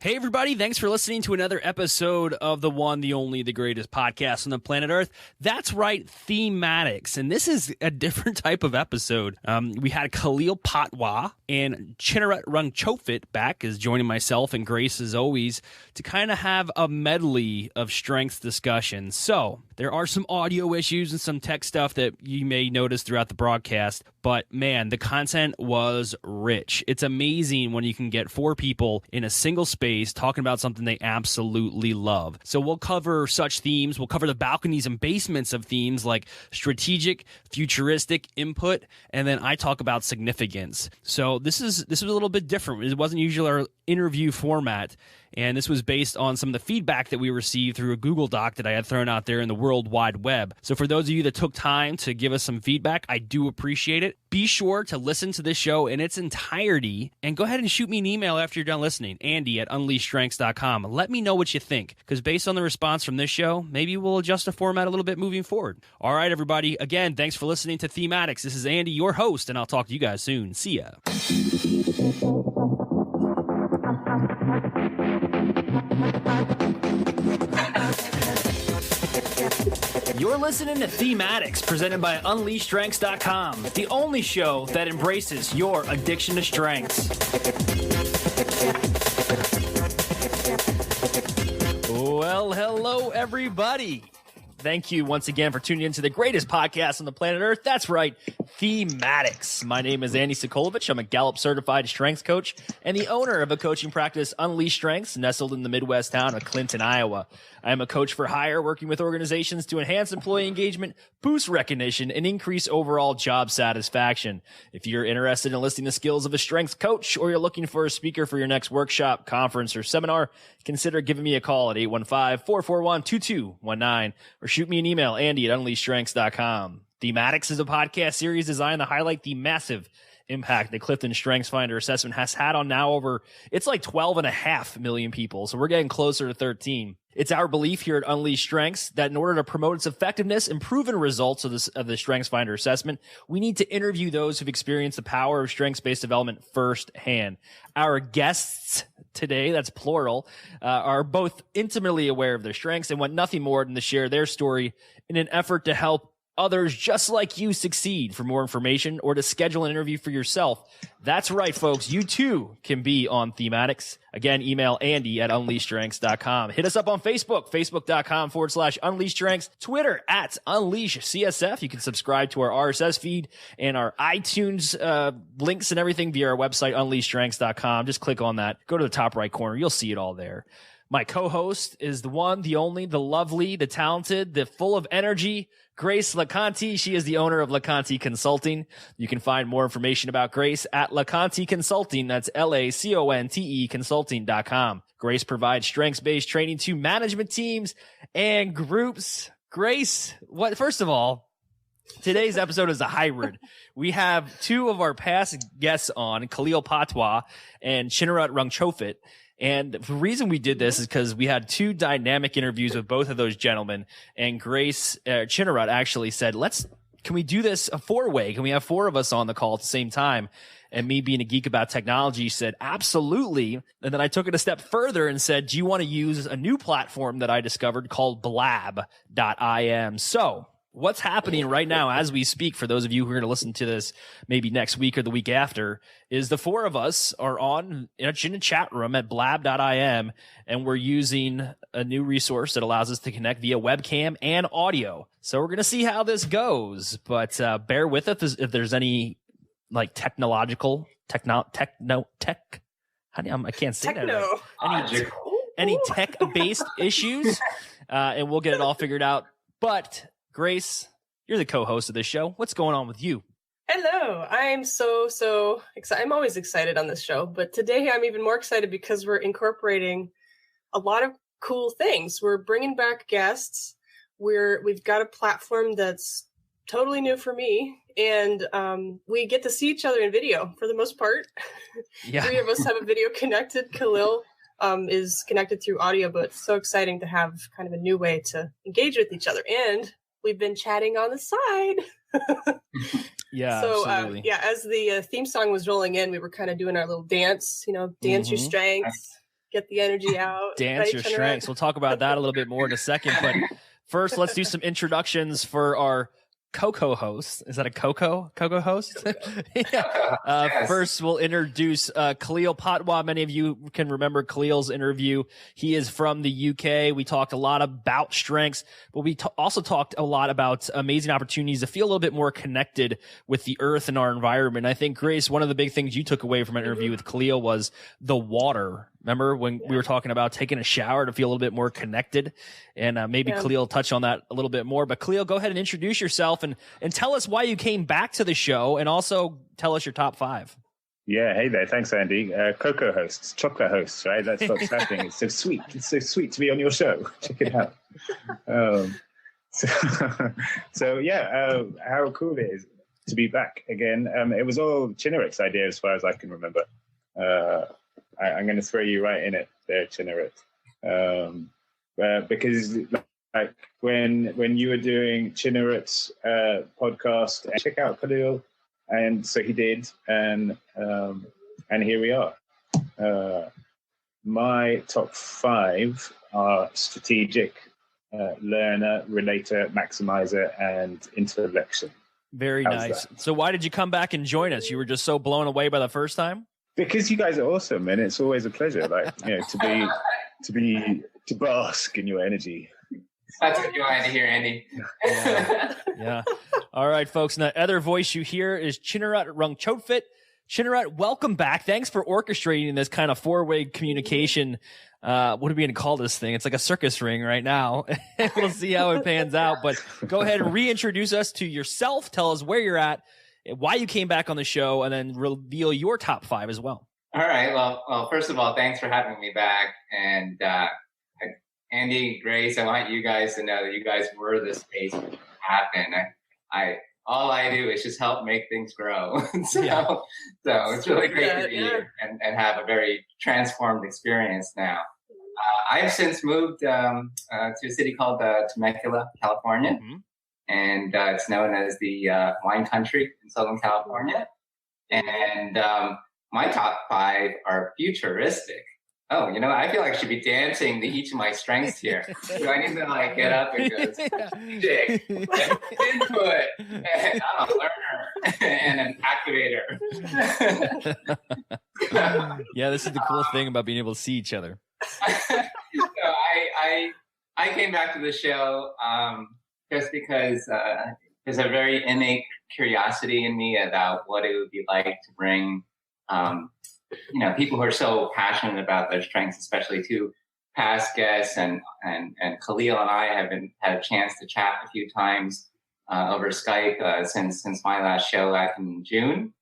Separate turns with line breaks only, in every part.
Hey, everybody. Thanks for listening to another episode of the one, the only, the greatest podcast on the planet Earth. That's right, theme-addicts. And this is a different type of episode. We had Khalil Patwa and Chinarut Ruangchotvit back, as joining myself and Grace as always, to kind of have a medley of strengths discussions. So there are some audio issues and some tech stuff that you may notice throughout the broadcast. But man, the content was rich. It's amazing when you can get four people in a single space talking about something they absolutely love. So we'll cover such themes. We'll cover the balconies and basements of themes like strategic, futuristic, input, and then I talk about significance. So this is a little bit different. It wasn't usually our interview format. And this was based on some of the feedback that we received through a Google Doc that I had thrown out there in the World Wide Web. So for those of you that took time to give us some feedback, I do appreciate it. Be sure to listen to this show in its entirety and go ahead and shoot me an email after you're done listening, Andy@UnleashStrengths.com. Let me know what you think, because based on the response from this show, maybe we'll adjust the format a little bit moving forward. All right, everybody. Again, thanks for listening to theme-addicts. This is Andy, your host, and I'll talk to you guys soon. See ya. You're listening to theme-addicts, presented by UnleashStrengths.com, the only show that embraces your addiction to strengths. Well, hello, everybody. Thank you once again for tuning into the greatest podcast on the planet Earth. That's right, theme-addicts. My name is Andy Sokolovich. I'm a Gallup certified strengths coach and the owner of a coaching practice, Unleash Strengths, nestled in the Midwest town of Clinton, Iowa. I am a coach for hire, working with organizations to enhance employee engagement, boost recognition, and increase overall job satisfaction. If you're interested in enlisting the skills of a strengths coach, or you're looking for a speaker for your next workshop, conference, or seminar, consider giving me a call at 815-441-2219 or shoot me an email, Andy@UnleashStrengths.com. Theme-addicts is a podcast series designed to highlight the massive impact the Clifton StrengthsFinder assessment has had on now over, it's like 12.5 million people. So we're getting closer to 13. It's our belief here at Unleash Strengths that in order to promote its effectiveness and proven results of the StrengthsFinder assessment, we need to interview those who've experienced the power of strengths-based development firsthand. Our guests today, that's plural, are both intimately aware of their strengths and want nothing more than to share their story in an effort to help others just like you succeed. For more information or to schedule an interview for yourself, that's right, folks, you too can be on theme-addicts. Again, email Andy@UnleashStrengths.com. Hit us up on Facebook, Facebook.com/UnleashStrengths, Twitter @UnleashCSF. You can subscribe to our RSS feed and our iTunes links and everything via our website, UnleashStrengths.com. Just click on that. Go to the top right corner. You'll see it all there. My co-host is the one, the only, the lovely, the talented, the full of energy, Grace LaConte. She is the owner of LaConte Consulting. You can find more information about Grace at LaConte Consulting. That's LACONTE Consulting.com. Grace provides strengths-based training to management teams and groups. Grace, first of all, today's episode is a hybrid. We have two of our past guests on, Khalil Patwa and Chinarut Ruangchotvit. And the reason we did this is because we had two dynamic interviews with both of those gentlemen. And Grace, Chinarut actually said, can we do this a four-way? Can we have four of us on the call at the same time? And me being a geek about technology said, absolutely. And then I took it a step further and said, do you want to use a new platform that I discovered called blab.im? So what's happening right now as we speak, for those of you who are going to listen to this maybe next week or the week after, is the four of us are in a chat room at blab.im, and we're using a new resource that allows us to connect via webcam and audio. So we're going to see how this goes, but bear with us if there's any like I can't say that right. Any tech-based issues, and we'll get it all figured out. But Grace, you're the co-host of this show. What's going on with you?
Hello. I'm so excited. I'm always excited on this show, but today I'm even more excited because we're incorporating a lot of cool things. We're bringing back guests. We've got a platform that's totally new for me, and we get to see each other in video for the most part. Yeah. Three of us have a video connected. Khalil is connected through audio, but it's so exciting to have kind of a new way to engage with each other. And we've been chatting on the side.
Yeah,
so,
absolutely.
As the theme song was rolling in, we were kind of doing our little dance, dance your strengths. get the energy out.
Dance
right,
your
Chinarut?
strengths. We'll talk about that a little bit more in a second. But first, let's do some introductions for our Coco host. Is that a Coco host? Yeah.
Yes.
First, we'll introduce Khalil Patwa. Many of you can remember Khalil's interview. He is from the UK. We talked a lot about strengths, but we also talked a lot about amazing opportunities to feel a little bit more connected with the earth and our environment. I think, Grace, one of the big things you took away from an interview with Khalil was the water. Remember when we were talking about taking a shower to feel a little bit more connected? And maybe Khalil touched on that a little bit more. But Khalil, go ahead and introduce yourself and tell us why you came back to the show, and also tell us your top 5.
Yeah, hey there. Thanks, Andy. Cocoa hosts, chocolate hosts, right? That's what's happening. It's so sweet. It's so sweet to be on your show. Check it out. How cool it is to be back again. It was all Chinarut's idea as far as I can remember. I'm going to throw you right in it there, Chinarut. Because like when you were doing Chinarut's podcast, check out Khalil, and so he did, and here we are. My top 5 are strategic, learner, relator, maximizer, and intellection.
Very nice. So why did you come back and join us? You were just so blown away by the first time?
Because you guys are awesome, and it's always a pleasure, like, you know, to bask in your energy.
That's what you wanted to hear, Andy.
Yeah. All right, folks. And the other voice you hear is Chinarut Ruangchotvit. Chinarut, welcome back. Thanks for orchestrating this kind of 4-way communication. What are we going to call this thing? It's like a circus ring right now. We'll see how it pans out. But go ahead and reintroduce us to yourself. Tell us where you're at, why you came back on the show, and then reveal your top 5 as well.
All right. Well, first of all, thanks for having me back. And Andy, Grace, I want you guys to know that you guys were the space that happened. All I do is just help make things grow. So it's really great to be here and have a very transformed experience now. I've since moved to a city called Temecula, California. Mm-hmm. And it's known as the wine country in Southern California. And my top 5 are futuristic. Oh, you know, I feel like I should be dancing to each of my strengths here. Do I need to like get up and go strategic, input, and I'm a learner and an activator?
Yeah, this is the cool thing about being able to see each other.
So I came back to the show just because there's a very innate curiosity in me about what it would be like to bring people who are so passionate about their strengths, especially to past guests, and Khalil and I have had a chance to chat a few times over Skype since my last show back in June.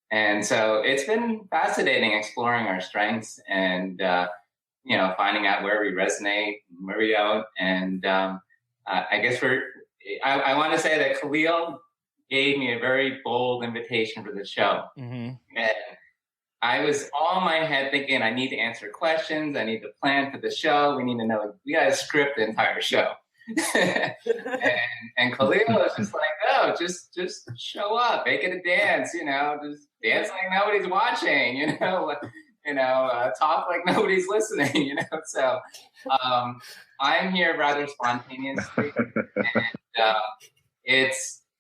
And so it's been fascinating exploring our strengths and finding out where we resonate and where we don't. And I guess I want to say that Khalil gave me a very bold invitation for the show. Mm-hmm. And I was all in my head thinking, I need to answer questions. I need to plan for the show. We need to know, we got to script the entire show. and Khalil was just like, oh, just show up, make it a dance, just dance like nobody's watching, talk like nobody's listening, So I'm here rather spontaneously, and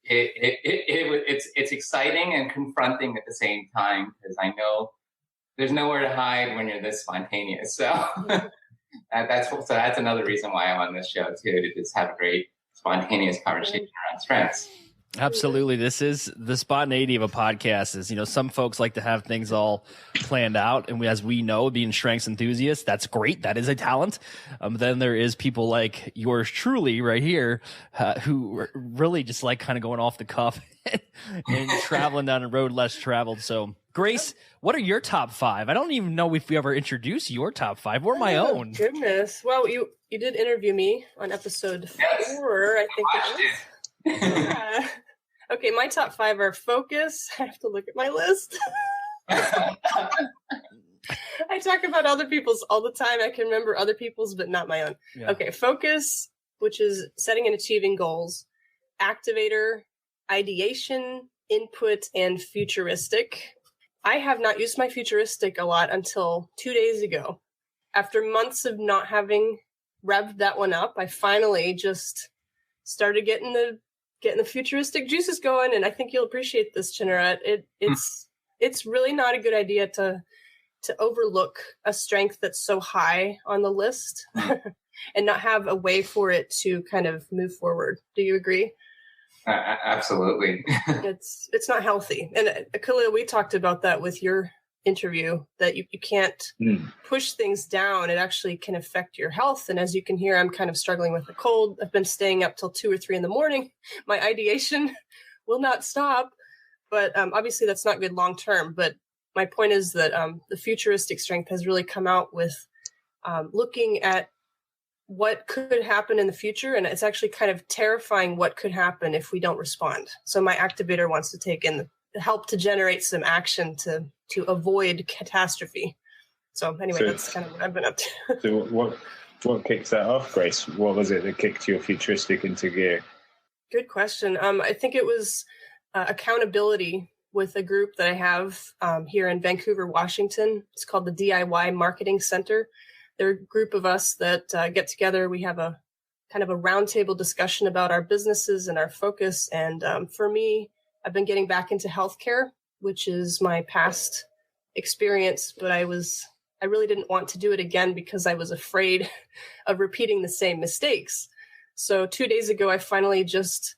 it's exciting and confronting at the same time, because I know there's nowhere to hide when you're this spontaneous. So that's another reason why I'm on this show too, to just have a great spontaneous conversation around strengths.
Absolutely. This is the spontaneity of a podcast is, some folks like to have things all planned out. And as we know, being strengths enthusiasts, that's great. That is a talent. Then there is people like yours truly right here, who really just like kind of going off the cuff and traveling down a road less traveled. So Grace, what are your top 5? I don't even know if we ever introduced your top 5 or my own.
Goodness. Well, you did interview me on episode 4, I think it was. Yeah. Okay, my top 5 are focus. I have to look at my list. I talk about other people's all the time. I can remember other people's, but not my own. Yeah. Okay, focus, which is setting and achieving goals. Activator, ideation, input, and futuristic. I have not used my futuristic a lot until 2 days ago. after months of not having revved that one up, I finally just started getting the futuristic juices going. And I think you'll appreciate this, Chinarut. It's really not a good idea to overlook a strength that's so high on the list and not have a way for it to kind of move forward. Do you agree?
Absolutely.
It's not healthy. And Khalil, we talked about that with your interview, that you can't push things down. It actually can affect your health. And as you can hear, I'm kind of struggling with a cold. I've been staying up till 2 or 3 in the morning. My ideation will not stop. But obviously that's not good long term. But my point is that the futuristic strength has really come out with looking at what could happen in the future. And it's actually kind of terrifying what could happen if we don't respond. So my activator wants to take in the help to generate some action to avoid catastrophe. So anyway, that's kind of what I've been up to.
So what kicked that off, Grace? What was it that kicked your futuristic into gear?
Good question. I think it was accountability with a group that I have here in Vancouver, Washington. It's called the DIY Marketing Center. They're a group of us that get together. We have a kind of a roundtable discussion about our businesses and our focus. And for me, I've been getting back into healthcare, which is my past experience, but I really didn't want to do it again because I was afraid of repeating the same mistakes. So 2 days ago, I finally just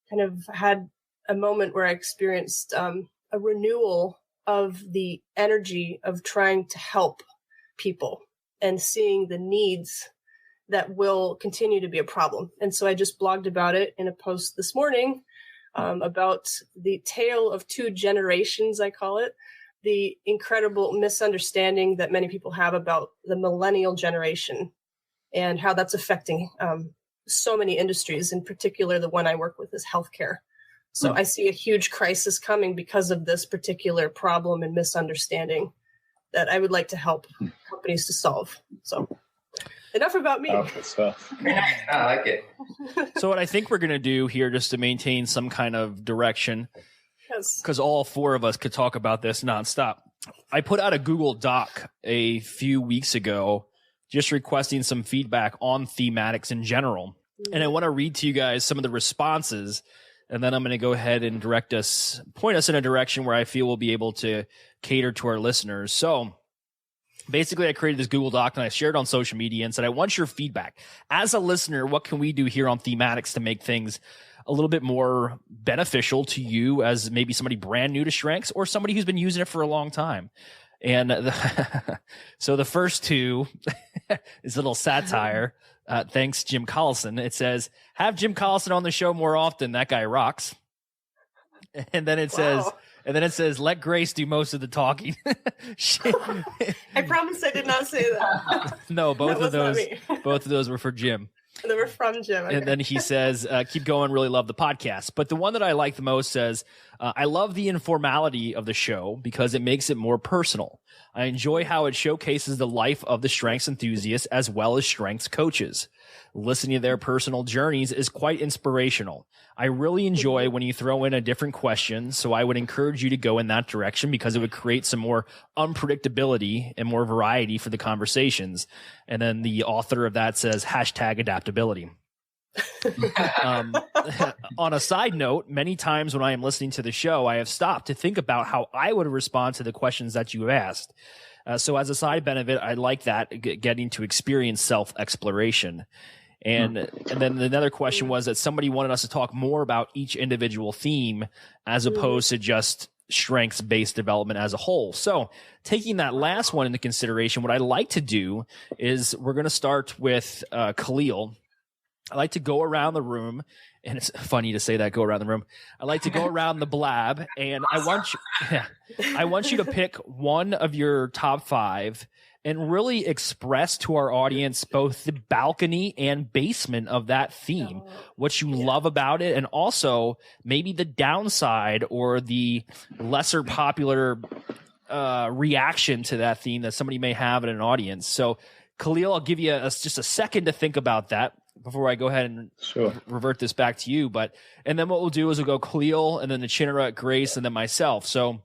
kind of had a moment where I experienced a renewal of the energy of trying to help people and seeing the needs that will continue to be a problem. And so I just blogged about it in a post this morning about the tale of 2 generations, I call it, the incredible misunderstanding that many people have about the millennial generation and how that's affecting so many industries, in particular, the one I work with is healthcare. So I see a huge crisis coming because of this particular problem and misunderstanding that I would like to help companies to solve. So enough about me.
Powerful stuff.
I like it.
So what I think we're going to do here, just to maintain some kind of direction, because all 4 of us could talk about this nonstop. I put out a Google Doc a few weeks ago, just requesting some feedback on thematics in general. And I want to read to you guys some of the responses, and then I'm going to go ahead and point us in a direction where I feel we'll be able to cater to our listeners. So basically, I created this Google Doc and I shared it on social media and said, I want your feedback. As a listener, what can we do here on thematics to make things a little bit more beneficial to you as maybe somebody brand new to strengths or somebody who's been using it for a long time? And so the first 2 is a little satire. Thanks, Jim Collison. It says, have Jim Collison on the show more often. That guy rocks. And then it says, let Grace do most of the talking.
I promise I did not say that.
No, both of those were for Jim.
They were from Jim. Okay.
And then he says, keep going, really love the podcast. But the one that I like the most says, I love the informality of the show because it makes it more personal. I enjoy how it showcases the life of the strengths enthusiasts as well as strengths coaches. Listening to their personal journeys is quite inspirational. I really enjoy when you throw in a different question, so I would encourage you to go in that direction because it would create some more unpredictability and more variety for the conversations. And then the author of that says, #adaptability. On a side note, many times when I am listening to the show, I have stopped to think about how I would respond to the questions that you asked. So as a side benefit, I like that, getting to experience self-exploration. And then another question was that somebody wanted us to talk more about each individual theme as opposed to just strengths-based development as a whole. So taking that last one into consideration, what I like to do is we're going to start with Khalil. I like to go around the room, and it's funny to say that, go around the room. I like to go around the blab, and I want you to pick one of your top 5 and really express to our audience both the balcony and basement of that theme, what you love about it, and also maybe the downside or the lesser popular reaction to that theme that somebody may have in an audience. So, Khalil, I'll give you just a second to think about that before I go ahead and revert this back to you. And then what we'll do is we'll go Khalil and then the Chinarut, Grace, and then myself. So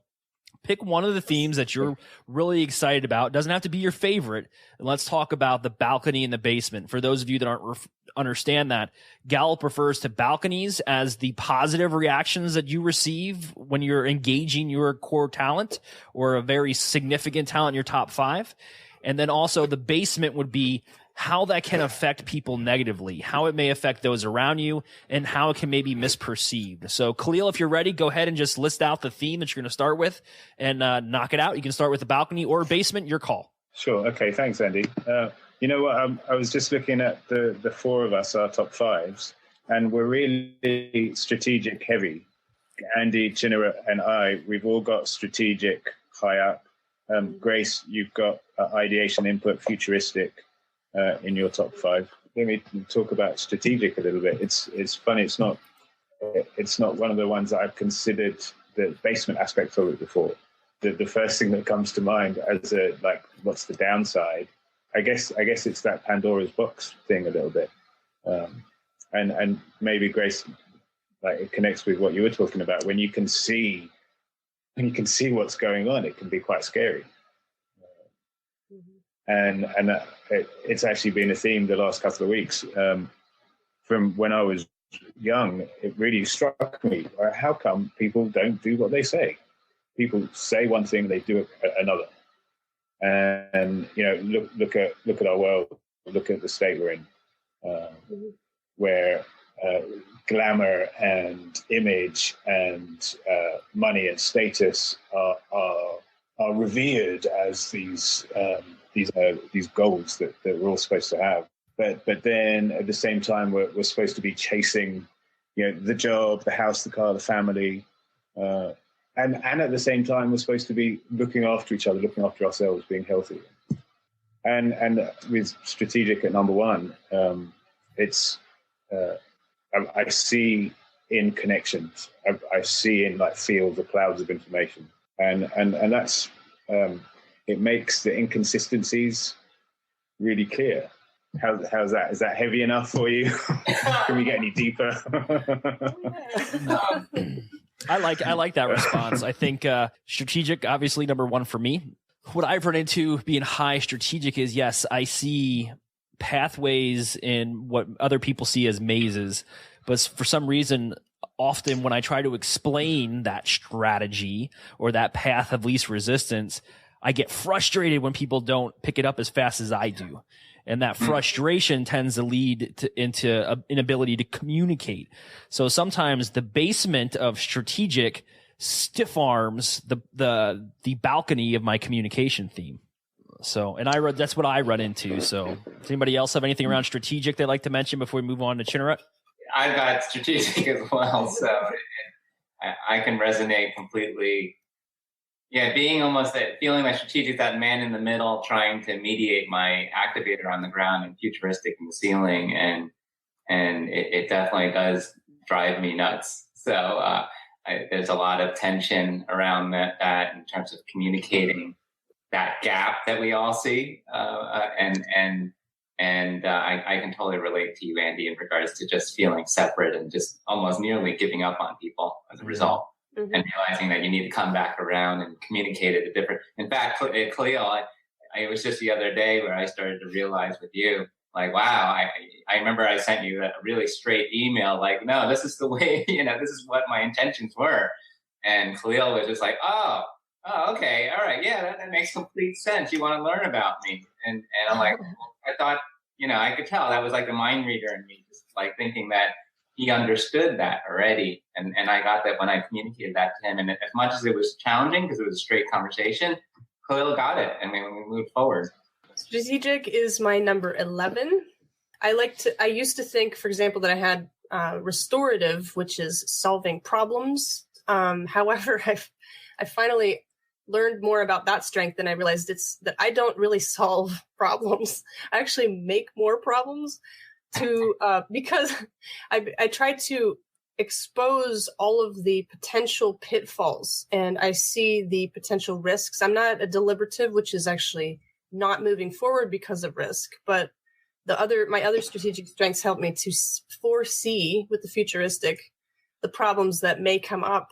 pick one of the themes that you're really excited about. It doesn't have to be your favorite. And let's talk about the balcony and the basement. For those of you that aren't understand that, Gallup refers to balconies as the positive reactions that you receive when you're engaging your core talent or a very significant talent in your top 5. And then also the basement would be how that can affect people negatively, how it may affect those around you, and how it can maybe misperceived. So Khalil, if you're ready, go ahead and just list out the theme that you're going to start with and knock it out. You can start with the balcony or basement, your call.
Sure. Okay. Thanks, Andy. You know what? I was just looking at the 4 of us, our top 5s, and we're really strategic heavy. Andy, Chinarut, and I, we've all got strategic high up. Grace, you've got ideation, input, futuristic in your top 5. Let me talk about strategic a little bit. It's funny. It's not one of the ones that I've considered the basement aspect of it before. The first thing that comes to mind as what's the downside? I guess it's that Pandora's box thing a little bit, and maybe Grace, like it connects with what you were talking about. When you can see what's going on, it can be quite scary. And it's actually been a theme the last couple of weeks. From when I was young, it really struck me. How come people don't do what they say? People say one thing, they do another. And look at our world. Look at the state we're in, where glamour and image and money and status are revered as these goals that we're all supposed to have. But then at the same time, we're supposed to be chasing, the job, the house, the car, the family, and at the same time, we're supposed to be looking after each other, looking after ourselves, being healthy. And with strategic at number 1, it's I see in connections, I see in like fields or clouds of information, and that's it makes the inconsistencies really clear. How's that? Is that heavy enough for you? Can we get any deeper?
I like that response. I think strategic, obviously number 1 for me. What I've run into being high strategic is, yes, I see pathways in what other people see as mazes, but for some reason, often when I try to explain that strategy or that path of least resistance, I get frustrated when people don't pick it up as fast as I do. And that frustration tends to lead into an inability to communicate. So sometimes the basement of strategic stiff arms the balcony of my communication theme. So, and that's what I run into. So does anybody else have anything around strategic they'd like to mention before we move on to Chinarut?
I've got strategic as well. So I can resonate completely. Yeah, feeling like strategic, that man in the middle trying to mediate my activator on the ground and futuristic in the ceiling. And it definitely does drive me nuts. So there's a lot of tension around that in terms of communicating that gap that we all see. And I can totally relate to you, Andy, in regards to just feeling separate and just almost nearly giving up on people as a result. Mm-hmm. And realizing that you need to come back around and communicate it different. In fact, Khalil, it was just the other day where I started to realize with you, like, wow, I remember I sent you a really straight email, like, no, this is the way, this is what my intentions were. And Khalil was just like, oh, okay, all right, yeah, that makes complete sense. You want to learn about me. And I'm like, I thought, I could tell that was like the mind reader in me, just like thinking that he understood that already. And I got that when I communicated that to him. And as much as it was challenging, because it was a straight conversation, Khalil got it. And we moved forward.
Strategic is my number 11. I used to think, for example, that I had restorative, which is solving problems. However, I finally learned more about that strength, and I realized it's that I don't really solve problems. I actually make more problems because I try to expose all of the potential pitfalls, and I see the potential risks. I'm not a deliberative, which is actually not moving forward because of risk, but my other strategic strengths help me to foresee with the futuristic the problems that may come up.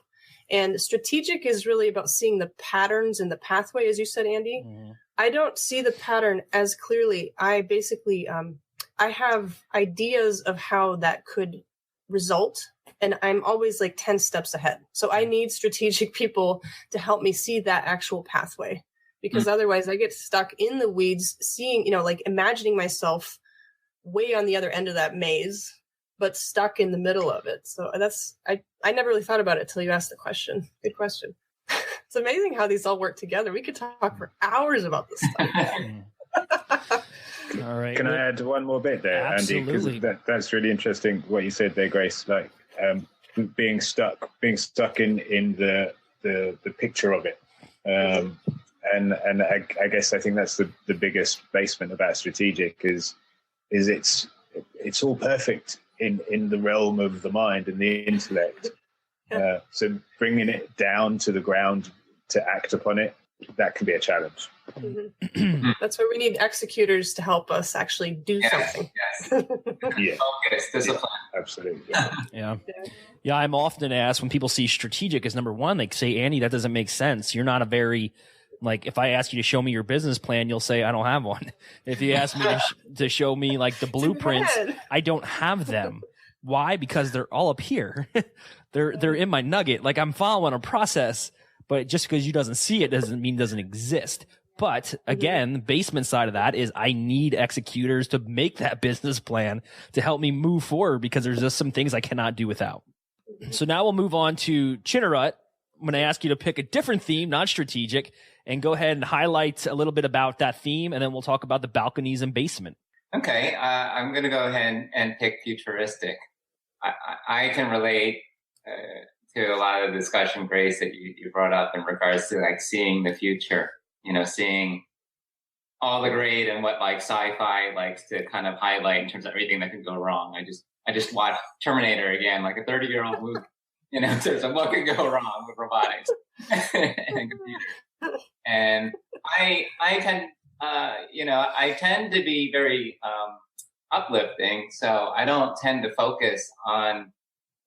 And strategic is really about seeing the patterns in the pathway, as you said, Andy. Mm-hmm. I don't see the pattern as clearly. I basically, I have ideas of how that could result, and I'm always like 10 steps ahead. So I need strategic people to help me see that actual pathway, because otherwise I get stuck in the weeds, seeing, like imagining myself way on the other end of that maze, but stuck in the middle of it. So I never really thought about it until you asked the question. Good question. It's amazing how these all work together. We could talk for hours about this stuff.
All right.
Can I add one more bit there,
absolutely.
Andy? Because that's really interesting what you said there, Grace. Like being stuck in the picture of it, and I guess I think that's the biggest basement about strategic is it's all perfect in the realm of the mind and the intellect. So bringing it down to the ground to act upon it, that can be a challenge.
Mm-hmm. That's where we need executors to help us actually do something.
Yes.
Yeah.
Focus, discipline.
Yeah, absolutely.
Yeah. I'm often asked when people see strategic as number one, they say, Andy, that doesn't make sense. You're not a very, like, if I ask you to show me your business plan, you'll say, I don't have one. If you ask me to show me like the blueprints, I don't have them. Why? Because they're all up here. They're in my nugget. Like, I'm following a process, but just because you doesn't see it doesn't mean it doesn't exist. But again, the basement side of that is I need executors to make that business plan to help me move forward, because there's just some things I cannot do without. So now we'll move on to Chinarut. I'm going to ask you to pick a different theme, not strategic, and go ahead and highlight a little bit about that theme, and then we'll talk about the balconies and basement.
Okay, I'm going to go ahead and pick futuristic. I can relate to a lot of the discussion, Grace, that you brought up in regards to like seeing the future, seeing all the great and what like sci-fi likes to kind of highlight in terms of everything that can go wrong. I just watched Terminator again, like a 30-year-old movie, in terms of what could go wrong with robotics and computers. And I tend to be very uplifting, so I don't tend to focus on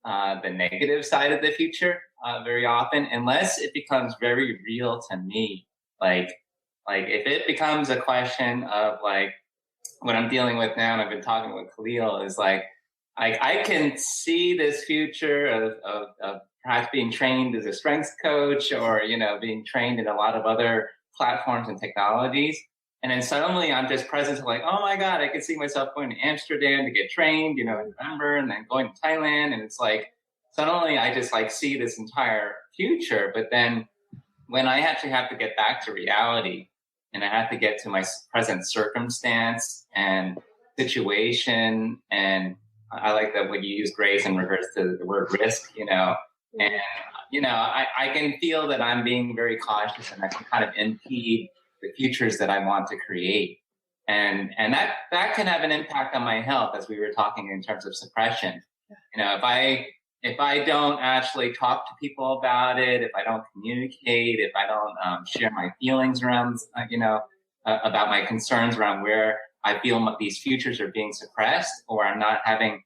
the negative side of the future very often, unless it becomes very real to me. Like if it becomes a question of like what I'm dealing with now, and I've been talking with Khalil, is like I can see this future of perhaps being trained as a strengths coach, or being trained in a lot of other platforms and technologies. And then suddenly I'm just present to like, oh my God, I could see myself going to Amsterdam to get trained, in November, and then going to Thailand. And it's like, suddenly I just like see this entire future. But then when I actually have to get back to reality, and I have to get to my present circumstance and situation, and I like that when you use Grace in regards to the word risk, and I can feel that I'm being very cautious, and I can kind of impede the futures that I want to create. And that can have an impact on my health, as we were talking in terms of suppression. If I don't actually talk to people about it, if I don't communicate, if I don't share my feelings around, about my concerns around where I feel these futures are being suppressed, or I'm not having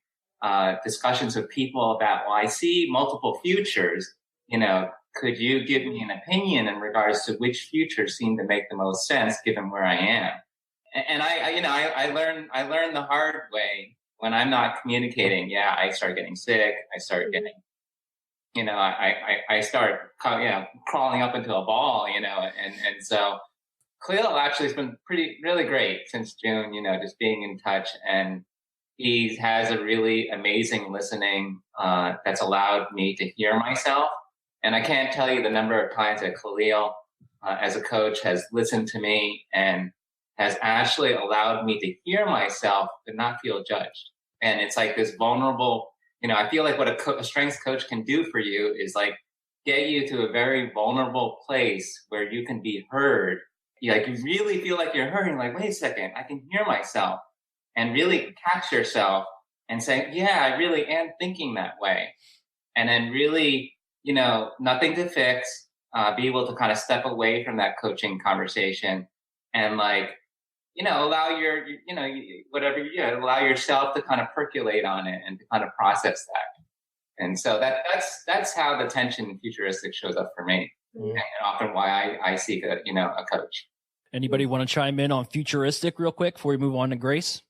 discussions with people about, well, I see multiple futures, could you give me an opinion in regards to which futures seem to make the most sense given where I am? And I learned the hard way. When I'm not communicating, I start getting sick. I start getting, I start, crawling up into a ball, and so Khalil actually has been really great since June, just being in touch, and he has a really amazing listening, that's allowed me to hear myself. And I can't tell you the number of times that Khalil, as a coach, has listened to me and has actually allowed me to hear myself but not feel judged. And it's like this vulnerable, I feel like what a strengths coach can do for you is like get you to a very vulnerable place where you can be heard. You really feel like you're heard. You're like, wait a second, I can hear myself, and really catch yourself and say, yeah, I really am thinking that way. And then really, nothing to fix, be able to kind of step away from that coaching conversation and allow allow yourself to kind of percolate on it and to kind of process that. And so that's how the tension in Futuristic shows up for me, and often why I seek a coach.
Anybody want to chime in on Futuristic real quick before we move on to Grace?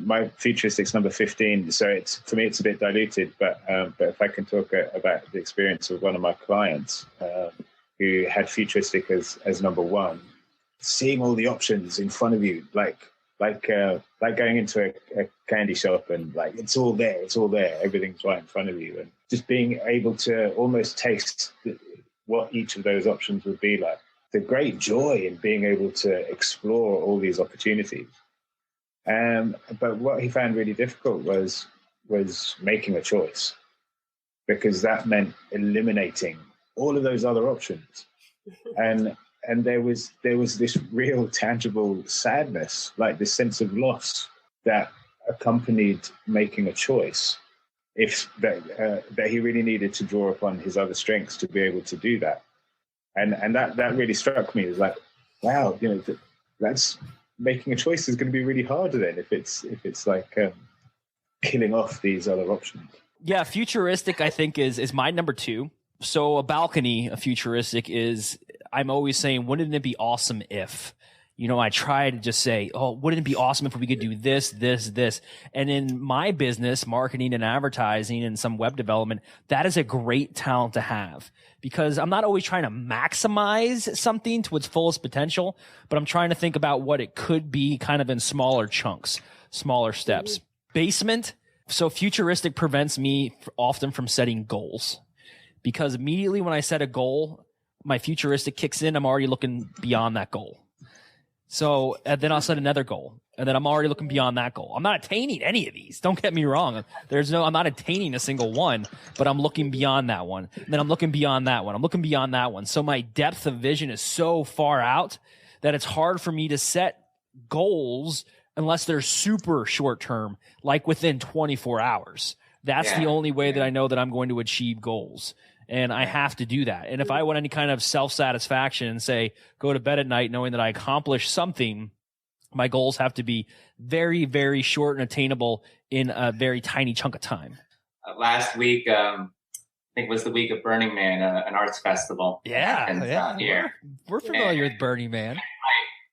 My Futuristic's number 15, so for me it's a bit diluted, but if I can talk about the experience of one of my clients who had Futuristic as number 1, seeing all the options in front of you, like going into a candy shop and like it's all there, everything's right in front of you, and just being able to almost taste what each of those options would be like. The great joy in being able to explore all these opportunities. But what he found really difficult was making a choice, because that meant eliminating all of those other options. And there was this real tangible sadness, like this sense of loss that accompanied making a choice. That he really needed to draw upon his other strengths to be able to do that. And that really struck me as like, wow, that's making a choice is going to be really hard then if it's like killing off these other options.
Yeah, Futuristic I think is my number 2. So a balcony, a Futuristic is, I'm always saying, wouldn't it be awesome if, I try to just say, oh, wouldn't it be awesome if we could do this, this, this? And in my business, marketing and advertising and some web development, that is a great talent to have, because I'm not always trying to maximize something to its fullest potential, but I'm trying to think about what it could be kind of in smaller chunks, smaller steps. Basement. So Futuristic prevents me often from setting goals, because immediately when I set a goal, my Futuristic kicks in. I'm already looking beyond that goal. So, and then I'll set another goal, and then I'm already looking beyond that goal. I'm not attaining any of these. Don't get me wrong. I'm not attaining a single one, but I'm looking beyond that one. And then I'm looking beyond that one. I'm looking beyond that one. So my depth of vision is so far out that it's hard for me to set goals unless they're super short term, like within 24 hours. That's the only way that I know that I'm going to achieve goals. And I have to do that. And if I want any kind of self-satisfaction and say, go to bed at night knowing that I accomplished something, my goals have to be very, very short and attainable in a very tiny chunk of time.
Last week, I think was the week of Burning Man, an arts festival.
Yeah.
Here.
We're familiar with Burning Man.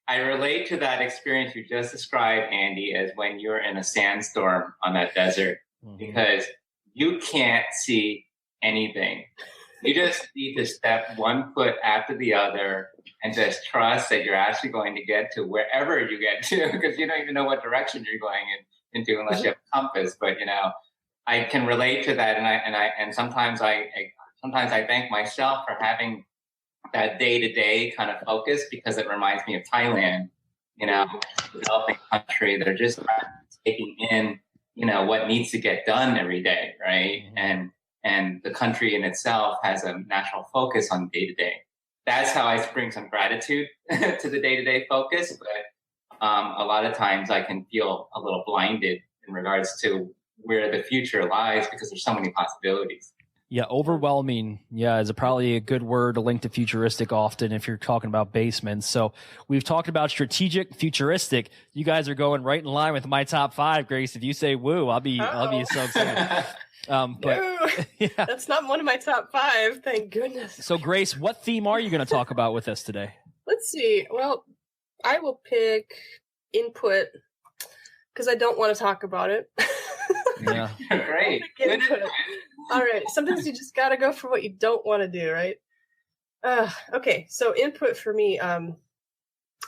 I relate to that experience you just described, Andy, as when you're in a sandstorm on that desert, because you can't see anything. You just need to step one foot after the other and just trust that you're actually going to get to wherever you get to, because you don't even know what direction you're going into unless you have a compass. But I can relate to that, and sometimes I thank myself for having that day-to-day kind of focus, because it reminds me of Thailand, developing country. They're just taking in, what needs to get done every day, right? And the country in itself has a national focus on day-to-day. That's how I bring some gratitude to the day-to-day focus. But a lot of times I can feel a little blinded in regards to where the future lies, because there's so many possibilities.
Yeah, overwhelming. Yeah, is probably a good word to link to Futuristic often if you're talking about basements. So we've talked about strategic, Futuristic. You guys are going right in line with my top 5, Grace. If you say woo, I'll be so excited.
That's not one of my top 5. Thank goodness.
So Grace, what theme are you going to talk about with us today?
Let's see. Well, I will pick input, because I don't want to talk about it.
Yeah.
Great.
All right. Sometimes you just got to go for what you don't want to do, right? Okay. So input for me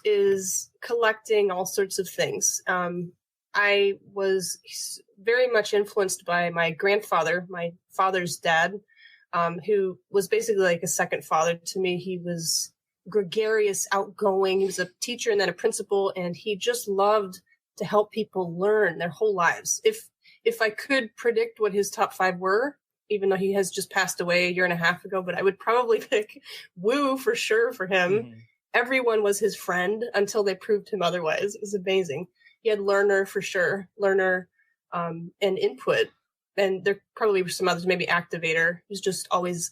is collecting all sorts of things. I was very much influenced by my grandfather, my father's dad, who was basically like a second father to me. He was gregarious, outgoing. He was a teacher and then a principal, and he just loved to help people learn their whole lives. If I could predict what his top 5 were, even though he has just passed away a year and a half ago, but I would probably pick woo for sure for him. Mm-hmm. Everyone was his friend until they proved him otherwise. It was amazing. He had learner for sure, learner and input. And there probably were some others, maybe activator. He was just always,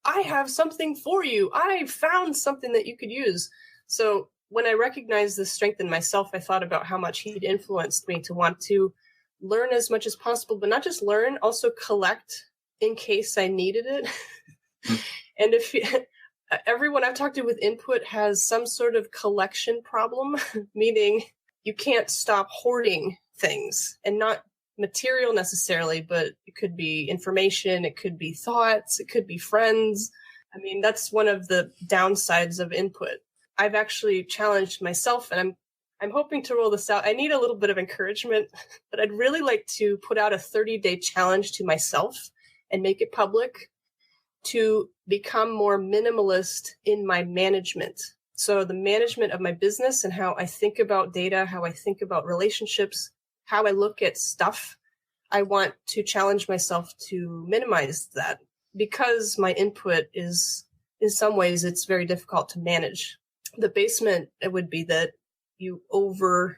I have something for you. I found something that you could use. So when I recognized this strength in myself, I thought about how much he'd influenced me to want to learn as much as possible, but not just learn, also collect in case I needed it. And if everyone I've talked to with input has some sort of collection problem, meaning you can't stop hoarding things, and not material necessarily, but it could be information, it could be thoughts, it could be friends. I mean, that's one of the downsides of input. I've actually challenged myself, and I'm hoping to roll this out. I need a little bit of encouragement, but I'd really like to put out a 30-day challenge to myself and make it public to become more minimalist in my management. So the management of my business and how I think about data, how I think about relationships, how I look at stuff, I want to challenge myself to minimize that, because my input is, in some ways, it's very difficult to manage. The basement, it would be that you over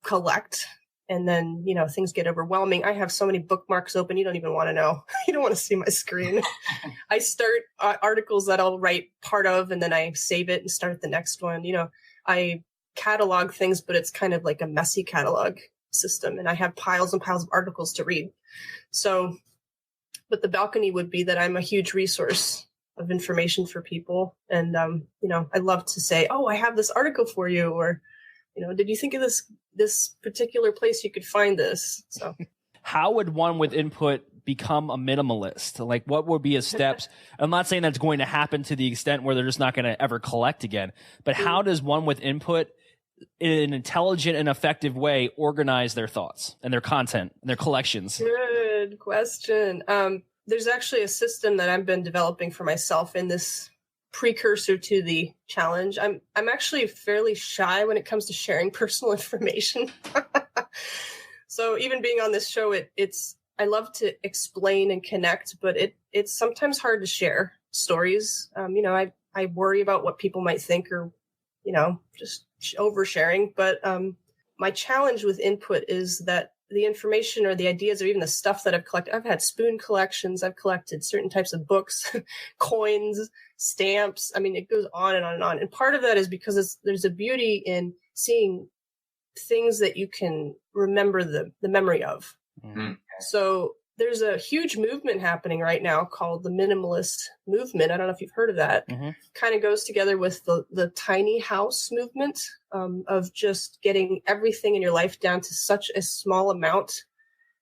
collect, and then, things get overwhelming. I have so many bookmarks open, you don't even want to know. You don't want to see my screen. I start articles that I'll write part of, and then I save it and start the next one. I catalog things, but it's kind of like a messy catalog system, and I have piles and piles of articles to read. So, but the balcony would be that I'm a huge resource of information for people. And, I love to say, oh, I have this article for you, or, did you think of this particular place you could find this? So
how would one with input become a minimalist? Like, what would be his steps? I'm not saying that's going to happen to the extent where they're just not going to ever collect again, but how does one with input in an intelligent and effective way organize their thoughts and their content and their collections?
Good question. There's actually a system that I've been developing for myself in this precursor to the challenge. I'm actually fairly shy when it comes to sharing personal information. So even being on this show, I love to explain and connect, but it's sometimes hard to share stories. I worry about what people might think, or, just oversharing. But my challenge with input is that the information or the ideas or even the stuff that I've collected, I've had spoon collections, I've collected certain types of books, coins, stamps. I mean, it goes on and on and on. And part of that is because there's a beauty in seeing things that you can remember the memory of. Mm-hmm. So there's a huge movement happening right now called the minimalist movement. I don't know if you've heard of that. Mm-hmm. Kind of goes together with the tiny house movement, of just getting everything in your life down to such a small amount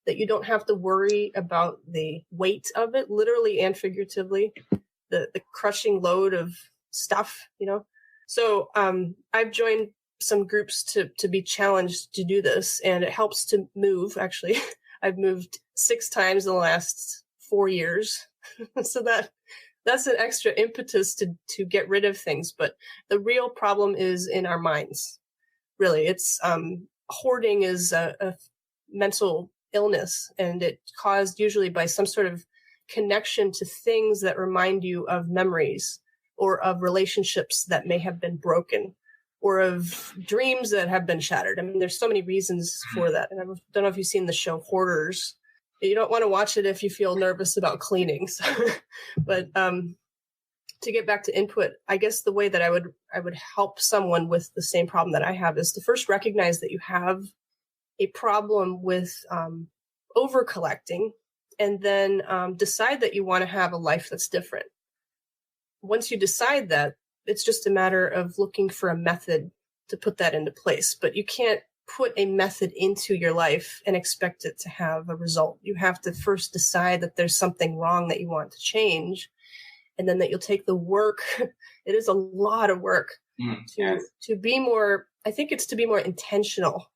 that you don't have to worry about the weight of it, literally and figuratively, the crushing load of stuff, So I've joined some groups to be challenged to do this, and it helps to move. Actually, I've moved 6 times in the last 4 years. So that's an extra impetus to get rid of things. But the real problem is in our minds. Really, it's hoarding is a mental illness, and it's caused usually by some sort of connection to things that remind you of memories, or of relationships that may have been broken, or of dreams that have been shattered. I mean, there's so many reasons for that. And I don't know if you've seen the show Hoarders. You don't want to watch it if you feel nervous about cleaning. So, but to get back to input, I guess the way that I would help someone with the same problem that I have is to first recognize that you have a problem with over collecting, and then decide that you want to have a life that's different. Once you decide that, it's just a matter of looking for a method to put that into place. But you can't put a method into your life and expect it to have a result. You have to first decide that there's something wrong that you want to change, and then that you'll take the work. It is a lot of work to be more, I think it's to be more intentional.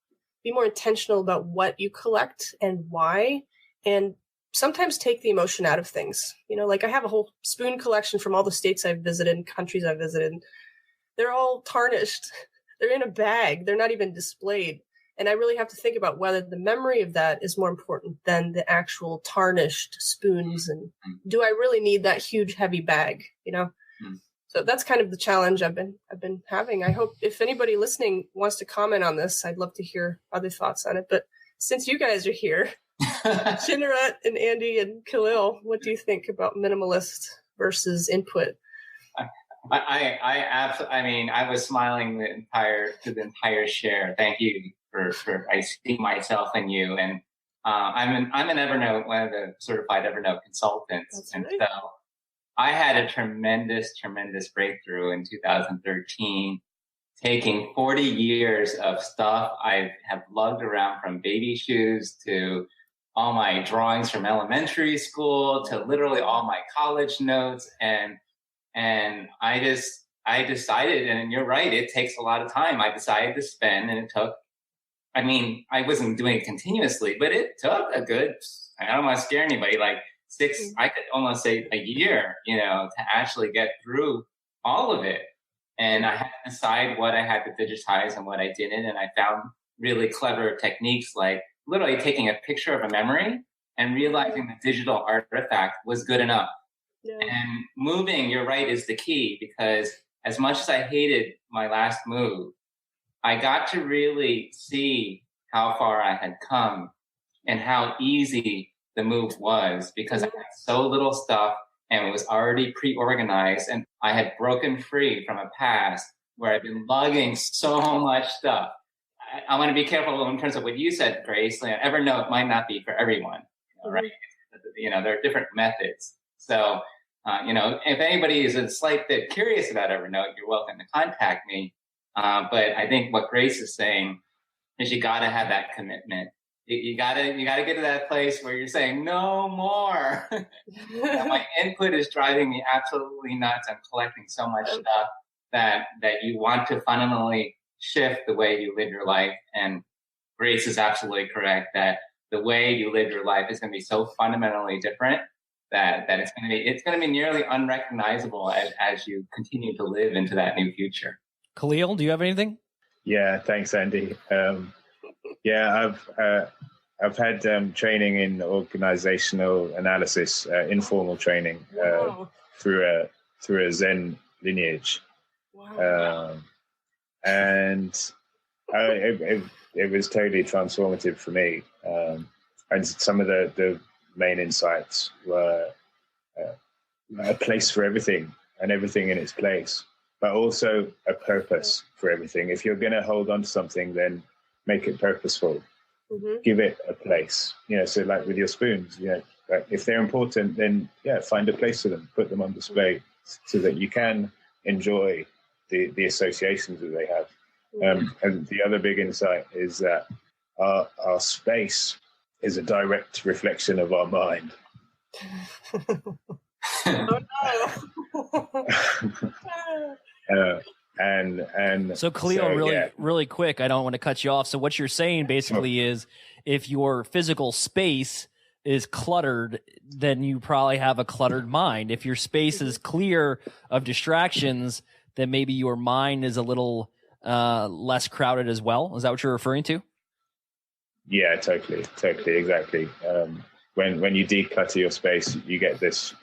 Be more intentional about what you collect and why, and sometimes take the emotion out of things. Like I have a whole spoon collection from all the states I've visited and countries I've visited. They're all tarnished. They're in a bag. They're not even displayed. And I really have to think about whether the memory of that is more important than the actual tarnished spoons. And do I really need that huge, heavy bag? So that's kind of the challenge I've been having. I hope if anybody listening wants to comment on this, I'd love to hear other thoughts on it. But since you guys are here, Chinarut and Andy and Khalil, what do you think about minimalist versus input?
I was smiling the entire share. Thank you for I see myself in you, and I'm an Evernote, one of the certified Evernote consultants.
That's
and
right.
so I had a tremendous breakthrough in 2013, taking 40 years of stuff I have lugged around, from baby shoes to all my drawings from elementary school to literally all my college notes. And I decided, and you're right, it takes a lot of time. I decided to spend, and it took, I mean, I wasn't doing it continuously, but it took a good, I don't want to scare anybody, like I could almost say a year, to actually get through all of it. And I had to decide what I had to digitize and what I didn't. And I found really clever techniques, like literally taking a picture of a memory and realizing the digital artifact was good enough.
Yeah.
And moving, you're right, is the key, because as much as I hated my last move, I got to really see how far I had come and how easy the move was, because I had so little stuff and it was already pre-organized, and I had broken free from a past where I've been lugging so much stuff. I want to be careful in terms of what you said, Grace. Evernote might not be for everyone, right? There are different methods. So, if anybody is a slight bit curious about Evernote, you're welcome to contact me. But I think what Grace is saying is you got to have that commitment. You got to get to that place where you're saying no more. My input is driving me absolutely nuts. I'm collecting so much stuff that you want to fundamentally shift the way you live your life. And Grace is absolutely correct that the way you live your life is going to be so fundamentally different that it's going to be nearly unrecognizable as you continue to live into that new future.
Khalil, do you have anything?
Yeah, thanks, Andy. I've had training in organizational analysis, informal training through a Zen lineage.
Wow.
And it was totally transformative for me. And some of the main insights were a place for everything and everything in its place, but also a purpose for everything. If you're going to hold on to something, then make it purposeful. Mm-hmm. Give it a place. So like with your spoons, like if they're important, then find a place for them, put them on display so that you can enjoy the associations that they have. And the other big insight is that our space is a direct reflection of our mind.
Oh no.
And
so Khalil, really quick, I don't want to cut you off. So what you're saying basically is, if your physical space is cluttered, then you probably have a cluttered mind. If your space is clear of distractions, then maybe your mind is a little less crowded as well. Is that what you're referring to? Yeah,
totally, exactly. When you declutter your space, you get this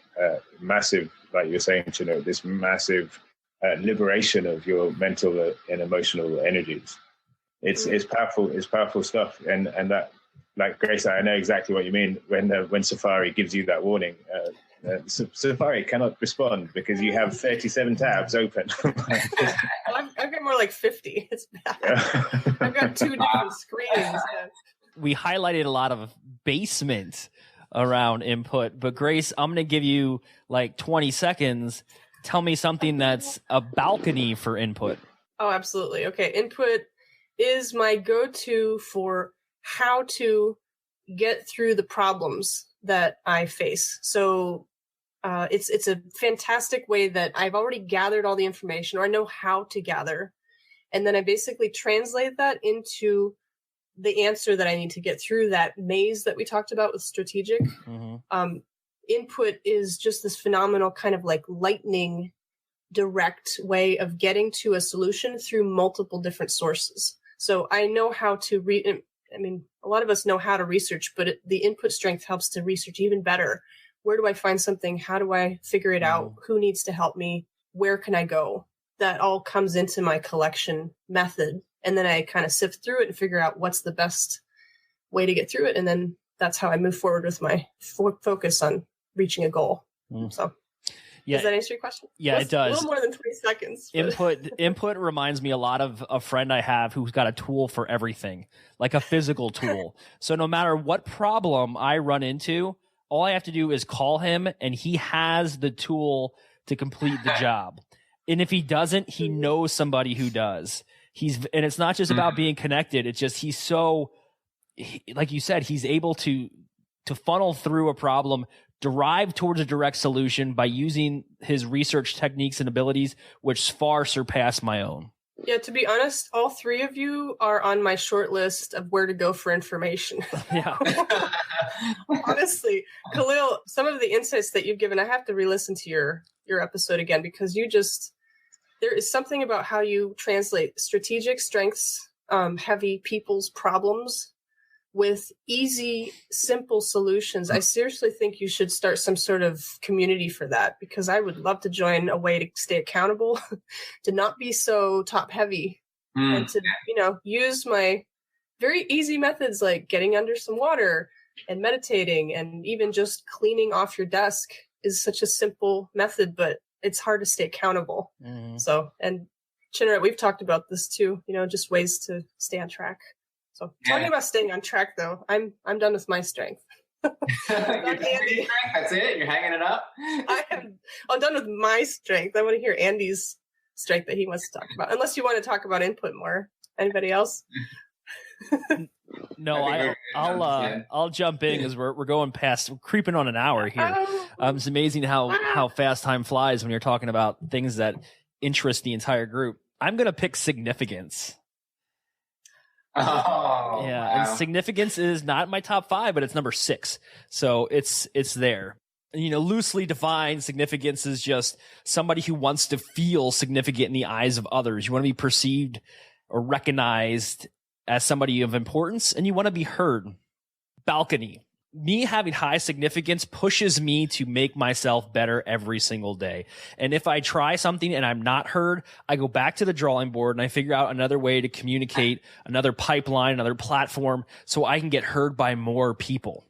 massive, like you're saying, this massive liberation of your mental and emotional energies. It's powerful stuff, and that, like Grace, I know exactly what you mean when Safari gives you that warning. Safari cannot respond because you have 37 tabs open.
I've got more like 50. It's bad. I've got 2 different screens.
We highlighted a lot of basement around input, but Grace, I'm going to give you like 20 seconds. Tell me something that's a balcony for input.
Oh, absolutely. Okay. Input is my go-to for how to get through the problems that I face. So it's a fantastic way that I've already gathered all the information, or I know how to gather. And then I basically translate that into the answer that I need to get through that maze that we talked about with strategic. Mm-hmm. Input is just this phenomenal kind of like lightning direct way of getting to a solution through multiple different sources. So I know how to a lot of us know how to research, but the input strength helps to research even better. Where do I find something? How do I figure it out? Who needs to help me? Where can I go? That all comes into my collection method. And then I kind of sift through it and figure out what's the best way to get through it. And then that's how I move forward with my focus on reaching a goal. So,
Yeah.
Does that answer your question?
Yeah, it does.
A little more than 20 seconds. But...
Input reminds me a lot of a friend I have who's got a tool for everything, like a physical tool. So no matter what problem I run into, all I have to do is call him and he has the tool to complete the job. And if he doesn't, he knows somebody who does. And it's not just about being connected. It's just like you said, he's able to funnel through a problem, derive towards a direct solution by using his research techniques and abilities, which far surpass my own.
Yeah, to be honest, all three of you are on my short list of where to go for information.
Yeah.
Honestly, Khalil, some of the insights that you've given, I have to re-listen to your episode again, because there is something about how you translate strategic strengths, heavy people's problems with easy, simple solutions. I seriously think you should start some sort of community for that, because I would love to join a way to stay accountable, to not be so top heavy, and to, use my very easy methods like getting under some water and meditating, and even just cleaning off your desk is such a simple method, but it's hard to stay accountable. So, and Chinarut, we've talked about this too, just ways to stay on track. So talking about staying on track, though, I'm done with my strength.
Andy. That's it? You're hanging it up?
I'm done with my strength. I want to hear Andy's strength that he wants to talk about. Unless you want to talk about input more. Anybody else?
No, I'll jump in because we're going we're creeping on an hour here. It's amazing how fast time flies when you're talking about things that interest the entire group. I'm going to pick significance.
Oh,
yeah.
Wow.
And significance is not my top 5, but it's number 6. So it's there. Loosely defined, significance is just somebody who wants to feel significant in the eyes of others. You want to be perceived or recognized as somebody of importance, and you want to be heard. Balcony. Me having high significance pushes me to make myself better every single day. And if I try something and I'm not heard, I go back to the drawing board and I figure out another way to communicate, another pipeline, another platform, so I can get heard by more people.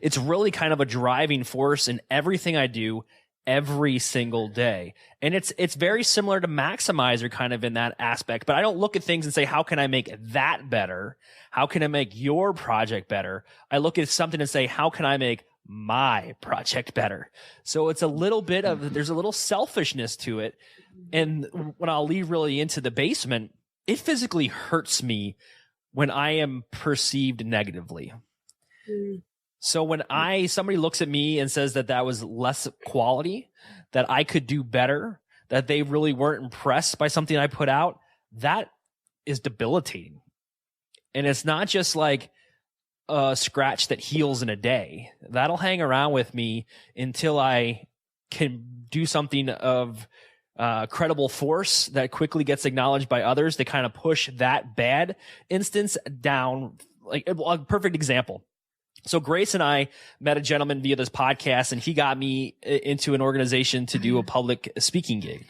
It's really kind of a driving force in everything I do every single day. And it's very similar to Maximizer kind of in that aspect, but I don't look at things and say, how can I make that better? How can I make your project better? I look at something and say, how can I make my project better? So it's a little bit of, there's a little selfishness to it. And when I'll lead really into the basement, it physically hurts me when I am perceived negatively. So when somebody looks at me and says that was less quality, that I could do better, that they really weren't impressed by something I put out, that is debilitating. And it's not just like a scratch that heals in a day. That'll hang around with me until I can do something of credible force that quickly gets acknowledged by others to kind of push that bad instance down. Like a perfect example. So Grace and I met a gentleman via this podcast, and he got me into an organization to do a public speaking gig.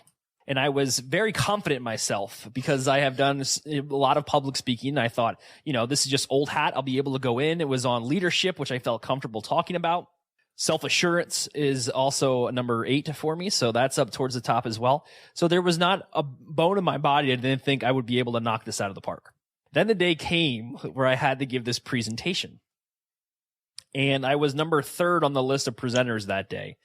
And I was very confident in myself because I have done a lot of public speaking. And I thought, this is just old hat. I'll be able to go in. It was on leadership, which I felt comfortable talking about. Self-assurance is also number 8 for me. So that's up towards the top as well. So there was not a bone in my body I didn't think I would be able to knock this out of the park. Then the day came where I had to give this presentation. And I was number 3rd on the list of presenters that day.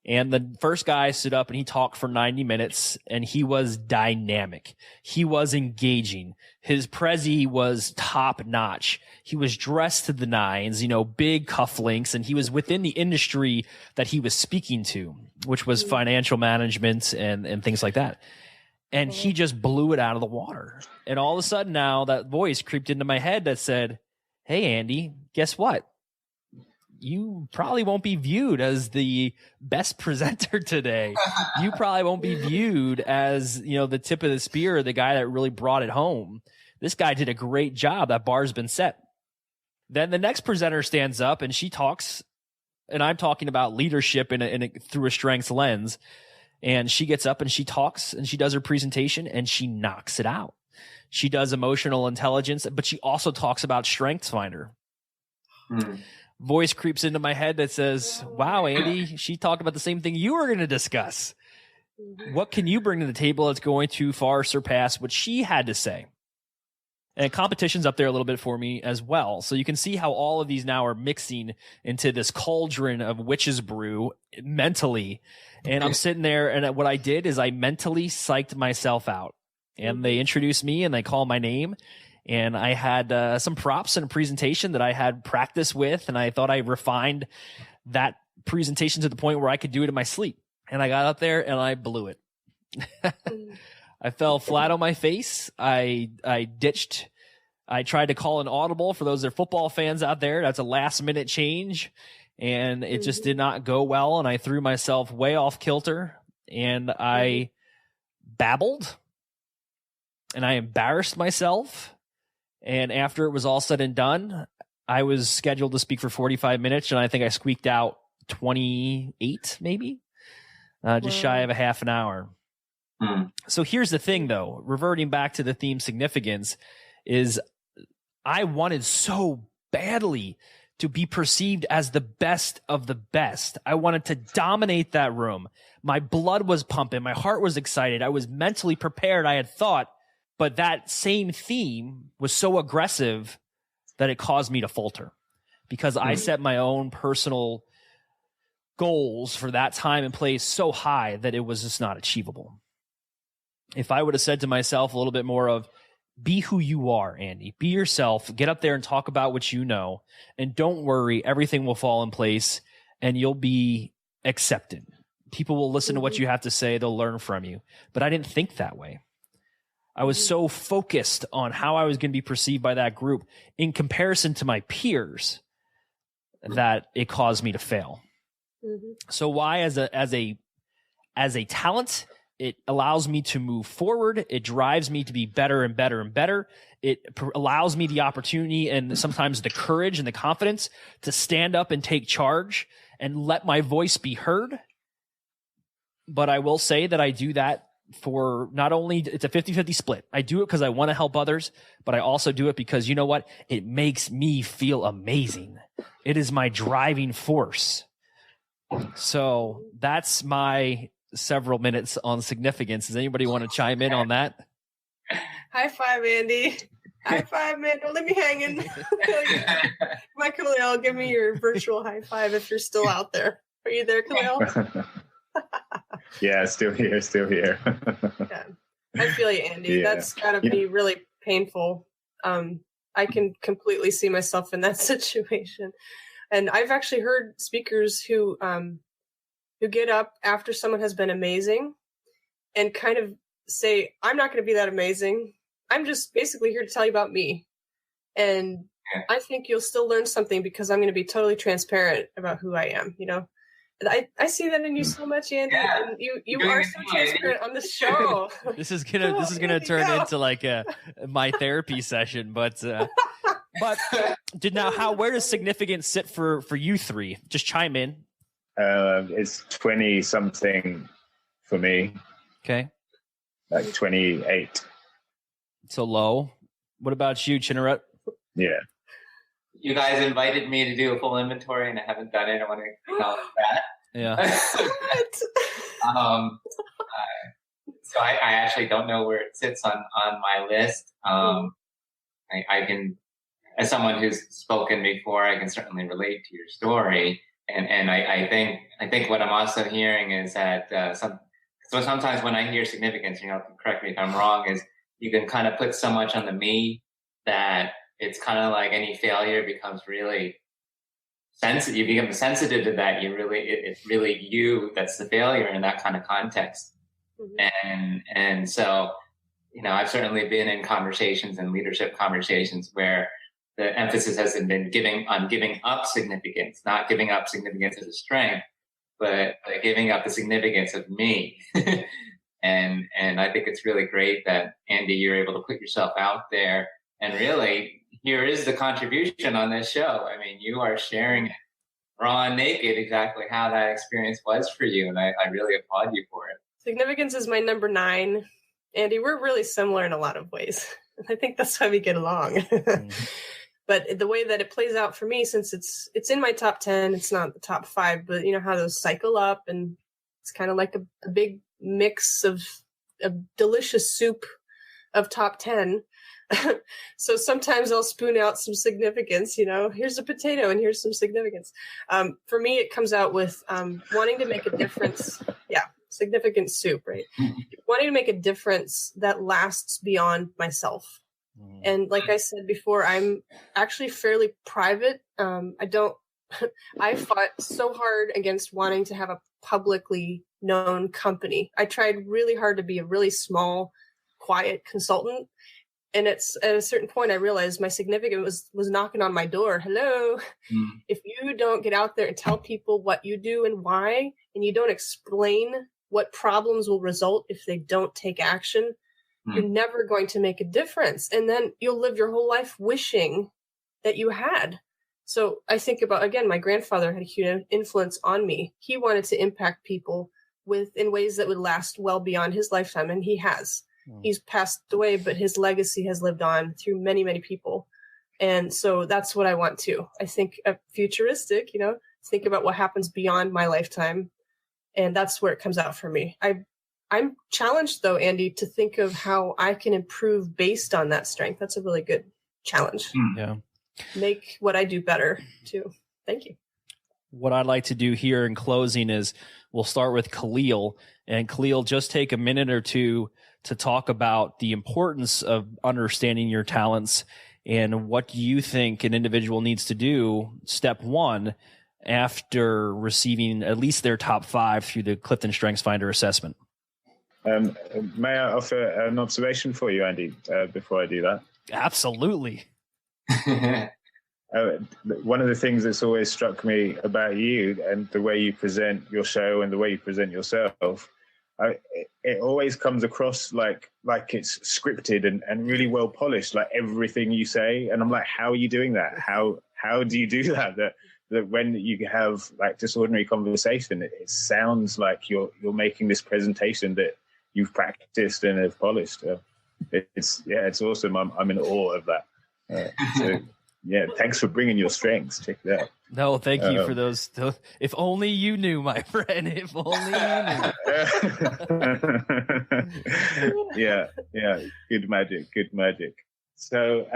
And the first guy stood up and he talked for 90 minutes, and he was dynamic. He was engaging. His Prezi was top notch. He was dressed to the nines, big cufflinks, and he was within the industry that he was speaking to, which was financial management and things like that. And he just blew it out of the water. And all of a sudden now that voice creeped into my head that said, "Hey, Andy, guess what? You probably won't be viewed as the best presenter today. You probably won't be viewed as, the tip of the spear, the guy that really brought it home. This guy did a great job. That bar's been set." Then the next presenter stands up and she talks, and I'm talking about leadership through a strengths lens. And she gets up and she talks and she does her presentation and she knocks it out. She does emotional intelligence, but she also talks about StrengthsFinder. voice creeps into my head that says, wow, Andy, she talked about the same thing you were going to discuss. What can you bring to the table that's going to far surpass what she had to say? And competition's up there a little bit for me as well. So you can see how all of these now are mixing into this cauldron of witch's brew mentally. And I'm sitting there, and what I did is I mentally psyched myself out. And they introduced me and they called my name. And I had some props and a presentation that I had practice with. And I thought I refined that presentation to the point where I could do it in my sleep. And I got up there and I blew it. I fell flat on my face. I ditched. I tried to call an audible for those that are football fans out there. That's a last minute change. And it just did not go well. And I threw myself way off kilter. And I babbled. And I embarrassed myself. And after it was all said and done, I was scheduled to speak for 45 minutes. And I think I squeaked out 28, maybe. Just shy of a half an hour. So here's the thing, though, reverting back to the theme significance, is I wanted so badly to be perceived as the best of the best. I wanted to dominate that room. My blood was pumping. My heart was excited. I was mentally prepared, I had thought, but that same theme was so aggressive that it caused me to falter because I set my own personal goals for that time and place so high that it was just not achievable. If I would have said to myself a little bit more of, be who you are, Andy, be yourself, get up there and talk about what you know, and don't worry, everything will fall in place and you'll be accepted. People will listen to what you have to say. They'll learn from you. But I didn't think that way. I was so focused on how I was going to be perceived by that group in comparison to my peers that it caused me to fail. So why as a talent, it allows me to move forward. It drives me to be better and better and better. It allows me the opportunity and sometimes the courage and the confidence to stand up and take charge and let my voice be heard. But I will say that I do that for not only, it's a 50-50 split. I do it because I want to help others, but I also do it because, you know what? It makes me feel amazing. It is my driving force. So that's my several minutes on significance. Does anybody want to chime in on that?
High five, Andy. High five, man. Don't leave me hanging. My Khalil, give me your virtual high five if you're still out there. Are you there, Khalil?
Yeah, still here.
Yeah. I feel you, Andy. Yeah. That's gotta be really painful. I can completely see myself in that situation. And I've actually heard speakers who get up after someone has been amazing and kind of say, I'm not going to be that amazing. I'm just basically here to tell you about me. And I think you'll still learn something because I'm going to be totally transparent about who I am, you know? And I see that in you so much, Andy. Yeah. And you are so transparent on the show.
This is gonna turn into like my therapy session, but where does significance sit for you three? Just chime in.
It's 20 something for me.
Okay.
Like 28.
So low. What about you, Chinarut?
Yeah.
You guys invited me to do a full inventory and I haven't done it. I want to acknowledge that.
Yeah.
So I actually don't know where it sits on my list. I can, as someone who's spoken before, I can certainly relate to your story. And I think what I'm also hearing is that sometimes when I hear significance, you know, correct me if I'm wrong, is you can kind of put so much on the me that it's kind of like any failure becomes really sensitive. You become sensitive to that. It's really you that's the failure in that kind of context. And so, you know, I've certainly been in conversations and leadership conversations where the emphasis has been giving up significance, not giving up significance as a strength, but giving up the significance of me. And I think it's really great that, Andy, you're able to put yourself out there. And really, here is the contribution on this show. I mean, you are sharing raw and naked exactly how that experience was for you. And I really applaud you for it.
Significance is my number 9. Andy, we're really similar in a lot of ways. I think that's why we get along. But the way that it plays out for me, since it's in my top 10, it's not the top 5, but you know how those cycle up, and it's kind of like a big mix of a delicious soup of top 10. So sometimes I'll spoon out some significance, you know, here's a potato and here's some significance. For me, it comes out with wanting to make a difference. Yeah, significant soup, right? Wanting to make a difference that lasts beyond myself. And like I said before, I'm actually fairly private. I fought so hard against wanting to have a publicly known company. I tried really hard to be a really small, quiet consultant. And it's at a certain point, I realized my significant was knocking on my door. Hello. If you don't get out there and tell people what you do and why, and you don't explain what problems will result if they don't take action, you're never going to make a difference. And then you'll live your whole life wishing that you had. So I think about, again, my grandfather had a huge influence on me. He wanted to impact people in ways that would last well beyond his lifetime. And he has. He's passed away, but his legacy has lived on through many, many people. And so that's what I want too. I think futuristic, you know, think about what happens beyond my lifetime. And that's where it comes out for me. I'm challenged, though, Andy, to think of how I can improve based on that strength. That's a really good challenge.
Yeah.
Make what I do better, too. Thank you.
What I'd like to do here in closing is we'll start with Khalil. And Khalil, just take a minute or two to talk about the importance of understanding your talents and what you think an individual needs to do, step one, after receiving at least their top 5 through the Clifton Strengths Finder assessment.
May I offer an observation for you, Andy, before I do that?
Absolutely.
One of the things that's always struck me about you and the way you present your show and the way you present yourself, it always comes across like it's scripted and really well polished, like everything you say. And I'm like, how are you doing that? How do you do that? That when you have like just ordinary conversation, it sounds like you're making this presentation that you've practiced and have polished. It's awesome. I'm in awe of that. So yeah, thanks for bringing your strengths. Check it out.
No, thank you for those. If only you knew, my friend. If only you knew. Yeah. Good magic. So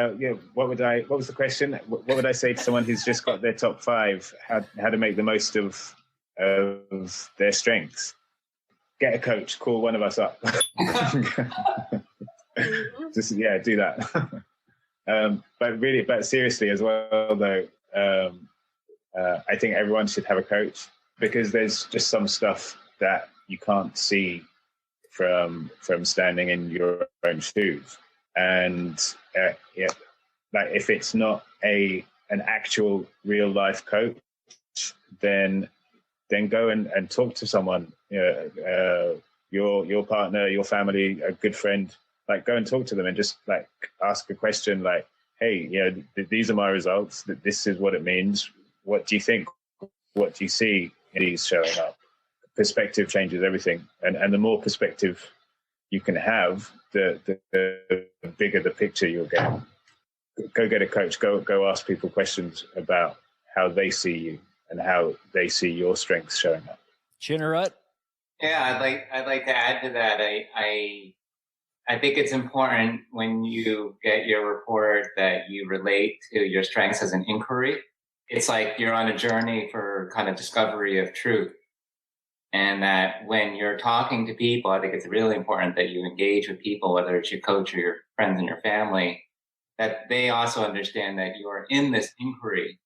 what was the question? What would I say to someone who's just got their top 5? How to make the most of their strengths? Get a coach. Call one of us up. Just do that. But seriously as well, though, I think everyone should have a coach, because there's just some stuff that you can't see from standing in your own shoes. And like if it's not an actual real life coach, then go and talk to someone, your partner, your family, a good friend. Like go and talk to them and just like ask a question like, hey, these are my results. This is what it means. What do you think? What do you see in these showing up? Perspective changes everything, and the more perspective you can have, the bigger the picture you'll get. Go get a coach. Go ask people questions about how they see you and how they see your strengths showing up. Chinarut?
Yeah, I'd like to add to that. I think it's important when you get your report that you relate to your strengths as an inquiry. It's like you're on a journey for kind of discovery of truth. And that when you're talking to people, I think it's really important that you engage with people, whether it's your coach or your friends and your family, that they also understand that you are in this inquiry,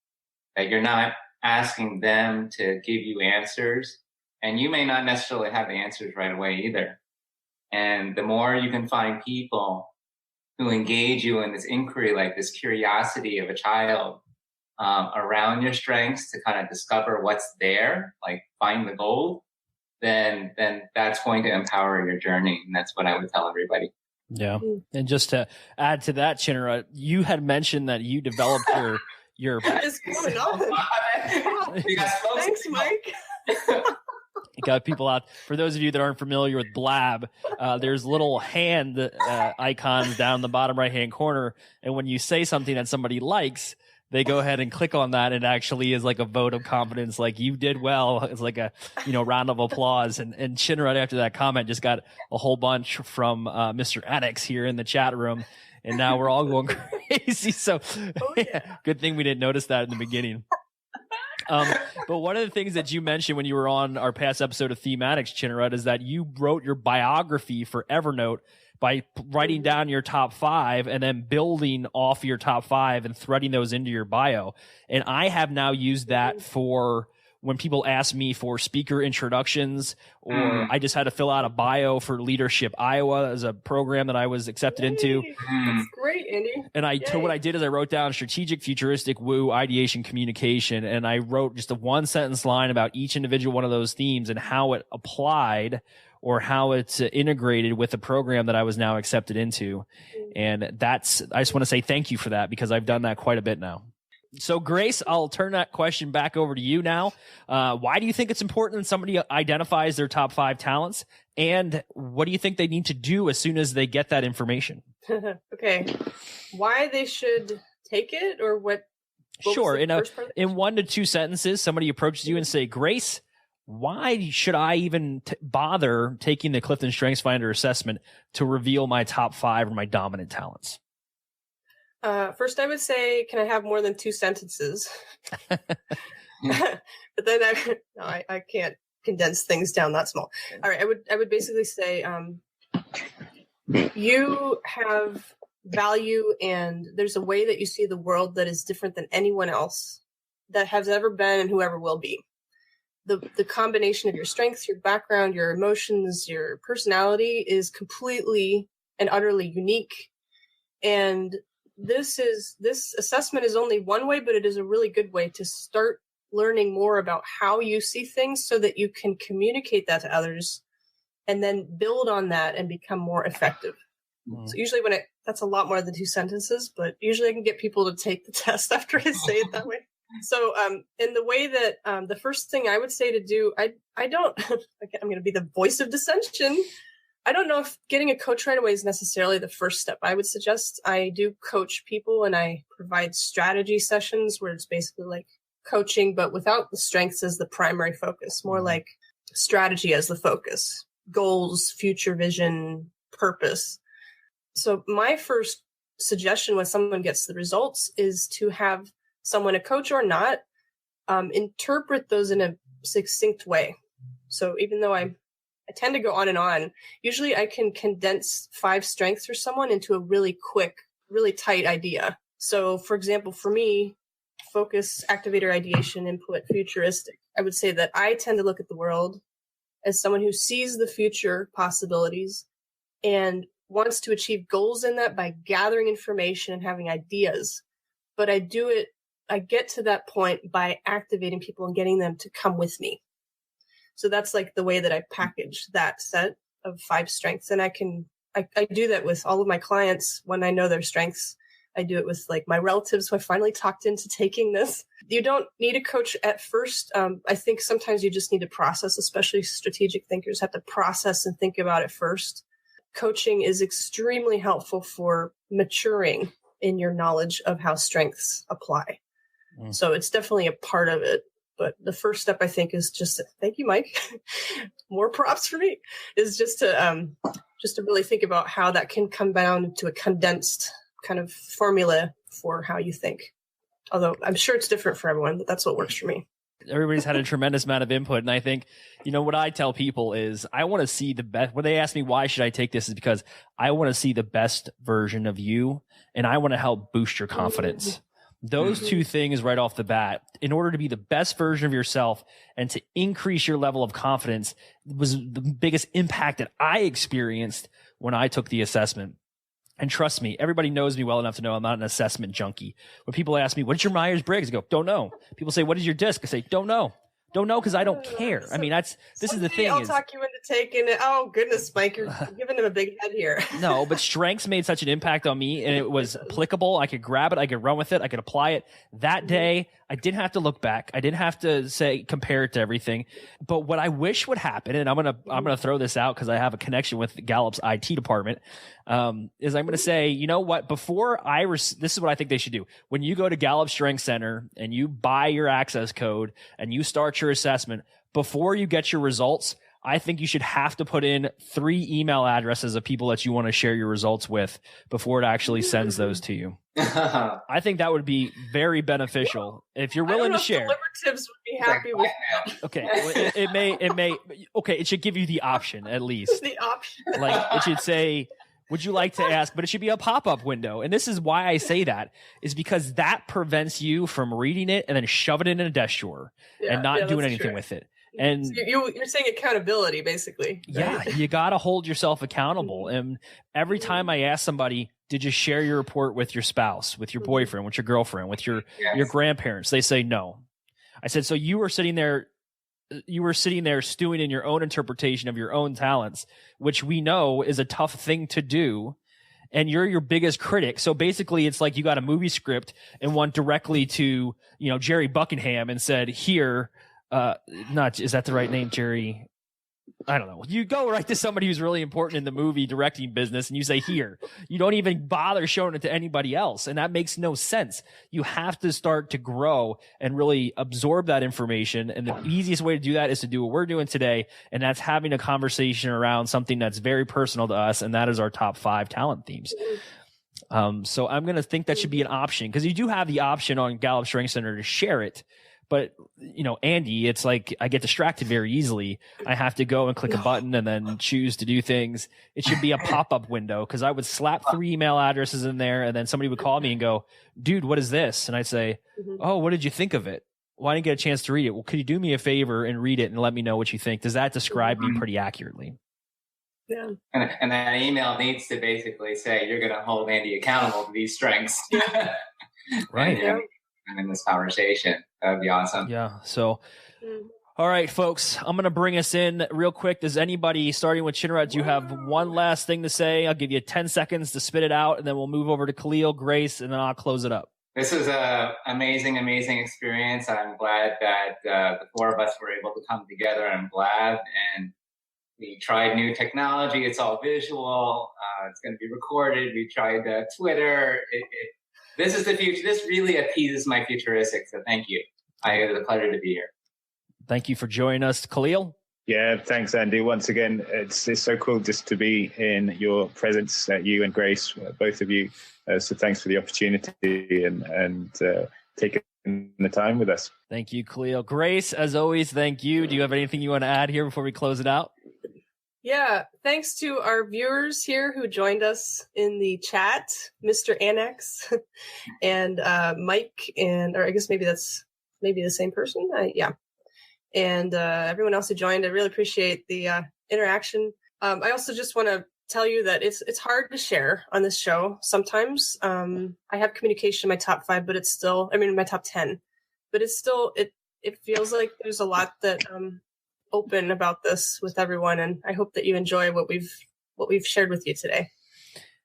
that you're not asking them to give you answers. And you may not necessarily have the answers right away either. And the more you can find people who engage you in this inquiry, like this curiosity of a child around your strengths to kind of discover what's there, like find the gold, then that's going to empower your journey. And that's what I would tell everybody.
Yeah. And just to add to that, Chinarut, you had mentioned that you developed your
What is going on?
You got
Thanks, Mike.
You got people out. For those of you that aren't familiar with Blab, there's little hand icons down the bottom right-hand corner. And when you say something that somebody likes, they go ahead and click on that. And it actually is like a vote of confidence. Like, you did well. It's like a, round of applause. And Chinarut, after that comment, just got a whole bunch from Mr. Addicts here in the chat room. And now we're all going crazy. So good thing we didn't notice that in the beginning. But one of the things that you mentioned when you were on our past episode of theme-addicts, Chinarut, is that you wrote your biography for Evernote by writing down your top 5 and then building off your top 5 and threading those into your bio. And I have now used that for when people ask me for speaker introductions, or I just had to fill out a bio for Leadership Iowa as a program that I was accepted into.
That's great, Andy.
And what I did is I wrote down strategic, futuristic, woo, ideation, communication. And I wrote just a 1-sentence line about each individual one of those themes and how it applied or how it's integrated with the program that I was now accepted into. And I just want to say thank you for that, because I've done that quite a bit now. So, Grace, I'll turn that question back over to you now. Why do you think it's important that somebody identifies their top 5 talents? And what do you think they need to do as soon as they get that information?
Okay. Why they should take it, or what
Sure. In 1 to 2 sentences, somebody approaches you and say, Grace, why should I even bother taking the Clifton StrengthsFinder assessment to reveal my top 5 or my dominant talents?
First, I would say, can I have more than 2 sentences? But then I can't condense things down that small. All right, I would basically say, you have value, and there's a way that you see the world that is different than anyone else that has ever been and whoever will be. The combination of your strengths, your background, your emotions, your personality is completely and utterly unique. And this assessment is only one way, but it is a really good way to start learning more about how you see things so that you can communicate that to others and then build on that and become more effective. Mm-hmm. So usually that's a lot more than 2 sentences, but usually I can get people to take the test after I say it that way. So in the way that the first thing I would say to do, I don't, again, I'm going to be the voice of dissension. I don't know if getting a coach right away is necessarily the first step. I would suggest I do coach people, and I provide strategy sessions where it's basically like coaching, but without the strengths as the primary focus, more like strategy as the focus, goals, future vision, purpose. So my first suggestion when someone gets the results is to have someone, a coach or not, interpret those in a succinct way. So even though I tend to go on and on, usually I can condense 5 strengths for someone into a really quick, really tight idea. So for example, for me, focus, activator, ideation, input, futuristic. I would say that I tend to look at the world as someone who sees the future possibilities and wants to achieve goals in that by gathering information and having ideas. But I get to that point by activating people and getting them to come with me. So that's like the way that I package that set of 5 strengths. And I do that with all of my clients when I know their strengths. I do it with like my relatives who I finally talked into taking this. You don't need a coach at first. I think sometimes you just need to process, especially strategic thinkers have to process and think about it first. Coaching is extremely helpful for maturing in your knowledge of how strengths apply. So it's definitely a part of it. But the first step, I think, is just thank you, Mike. More props for me. Is just to really think about how that can come down to a condensed kind of formula for how you think. Although I'm sure it's different for everyone, but that's what works for me.
Everybody's had a tremendous amount of input, and I think, what I tell people is I want to see the best. When they ask me why should I take this, is because I want to see the best version of you, and I want to help boost your confidence. Those 2 things right off the bat, in order to be the best version of yourself and to increase your level of confidence, was the biggest impact that I experienced when I took the assessment. And trust me, everybody knows me well enough to know I'm not an assessment junkie. When people ask me, what's your Myers-Briggs? I go, don't know. People say, what is your DISC? I say, don't know. Don't know because I don't care. I mean, this is the thing.
I'll talk you into taking it. Oh goodness, Mike, you're giving him a big head here.
No, but strengths made such an impact on me, and it was applicable. I could grab it, I could run with it, I could apply it. That day, I didn't have to look back. I didn't have to compare it to everything. But what I wish would happen, and I'm gonna throw this out because I have a connection with Gallup's IT department, is I'm gonna say, you know what? Before this is what I think they should do. When you go to Gallup Strength Center and you buy your access code and you start your assessment, before you get your results, I think you should have to put in 3 email addresses of people that you want to share your results with before it actually sends those to you. I think that would be very beneficial if you're willing to share.
Deliberatives would be happy with that.
Okay, it may. Okay, it should give you the option at least.
The option,
like it should say, "Would you like to ask?" But it should be a pop-up window, and this is why I say that is because that prevents you from reading it and then shoving it in a desk drawer and not doing anything with it. And
so you're saying accountability, basically.
Right? Yeah, you got to hold yourself accountable. And every time I ask somebody, did you share your report with your spouse, with your boyfriend, with your girlfriend, with your grandparents? They say no. I said, so you were sitting there stewing in your own interpretation of your own talents, which we know is a tough thing to do. And you're your biggest critic. So basically it's like you got a movie script and went directly to, Jerry Buckingham and said, here, is that the right name, Jerry? I don't know. You go right to somebody who's really important in the movie directing business and you say, here. You don't even bother showing it to anybody else. And that makes no sense. You have to start to grow and really absorb that information. And the easiest way to do that is to do what we're doing today. And that's having a conversation around something that's very personal to us. And that is our top 5 talent themes. So I'm going to think that should be an option because you do have the option on Gallup Strength Center to share it. But, Andy, it's like I get distracted very easily. I have to go and click a button and then choose to do things. It should be a pop-up window because I would slap 3 email addresses in there and then somebody would call me and go, dude, what is this? And I'd say, oh, what did you think of it? Well, I didn't get a chance to read it. Well, could you do me a favor and read it and let me know what you think? Does that describe me pretty accurately?
Yeah.
And that email needs to basically say, you're going to hold Andy accountable to these strengths.
Right.
And in this conversation. That would be awesome.
Yeah. So, all right, folks, I'm going to bring us in real quick. Does anybody, starting with Chinarut, do you have one last thing to say? I'll give you 10 seconds to spit it out, and then we'll move over to Khalil, Grace, and then I'll close it up.
This is an amazing, amazing experience. I'm glad that the 4 of us were able to come together. I'm glad. And we tried new technology. It's all visual. It's going to be recorded. We tried Twitter. This is the future. This really appeases my futuristic. So thank you. It was a pleasure to be here.
Thank you for joining us, Khalil.
Yeah, thanks, Andy. Once again, it's so cool just to be in your presence, you and Grace, both of you. So thanks for the opportunity and taking the time with us.
Thank you, Khalil. Grace, as always, thank you. Do you have anything you want to add here before we close it out?
Yeah, thanks to our viewers here who joined us in the chat, Mr. Annex and Mike, or I guess maybe that's the same person. Yeah. And everyone else who joined, I really appreciate the interaction. I also just want to tell you that it's hard to share on this show. Sometimes I have communication in my top 5, but it's still, my top 10, but it's still, it feels like there's a lot that open about this with everyone, and I hope that you enjoy what we've shared with you today.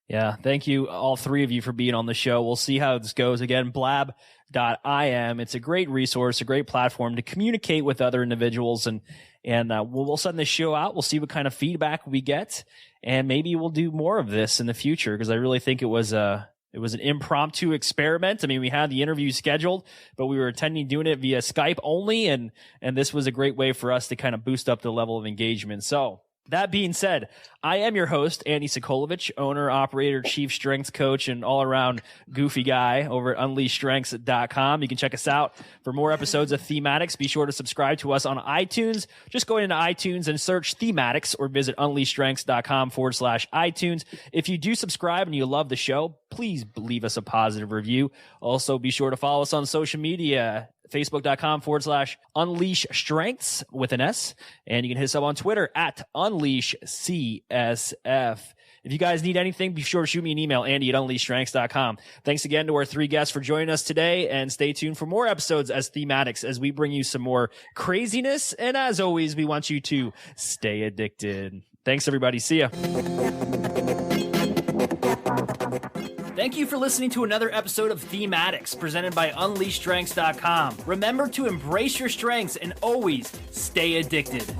Yeah, thank you all 3 of you for being on the show. We'll see how this goes. Again, blab.im. It's a great resource, a great platform to communicate with other individuals, and we'll send this show out. We'll see what kind of feedback we get, and maybe we'll do more of this in the future because I really think it was an impromptu experiment. We had the interview scheduled, but we were doing it via Skype only. And this was a great way for us to kind of boost up the level of engagement. So that being said, I am your host, Andy Sokolovich, owner, operator, chief strengths coach, and all around goofy guy over at UnleashStrengths.com. You can check us out for more episodes of Theme-addicts. Be sure to subscribe to us on iTunes. Just go into iTunes and search Theme-addicts or visit UnleashStrengths.com/iTunes. If you do subscribe and you love the show, please leave us a positive review. Also, be sure to follow us on social media. Facebook.com/UnleashStrengths with an S. And you can hit us up on Twitter at UnleashCSF. And If you guys need anything, be sure to shoot me an email, Andy@UnleashStrengths.com. Thanks again to our 3 guests for joining us today, and stay tuned for more episodes as theme-addicts as we bring you some more craziness. And as always, we want you to stay addicted. Thanks, everybody. See ya. Thank you for listening to another episode of Theme-addicts presented by UnleashStrengths.com. Remember to embrace your strengths and always stay addicted.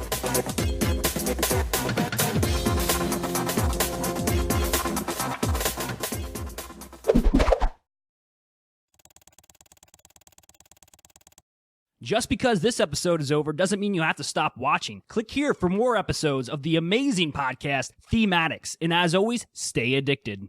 Just because this episode is over doesn't mean you have to stop watching. Click here for more episodes of the amazing podcast, Theme-addicts. And as always, stay addicted.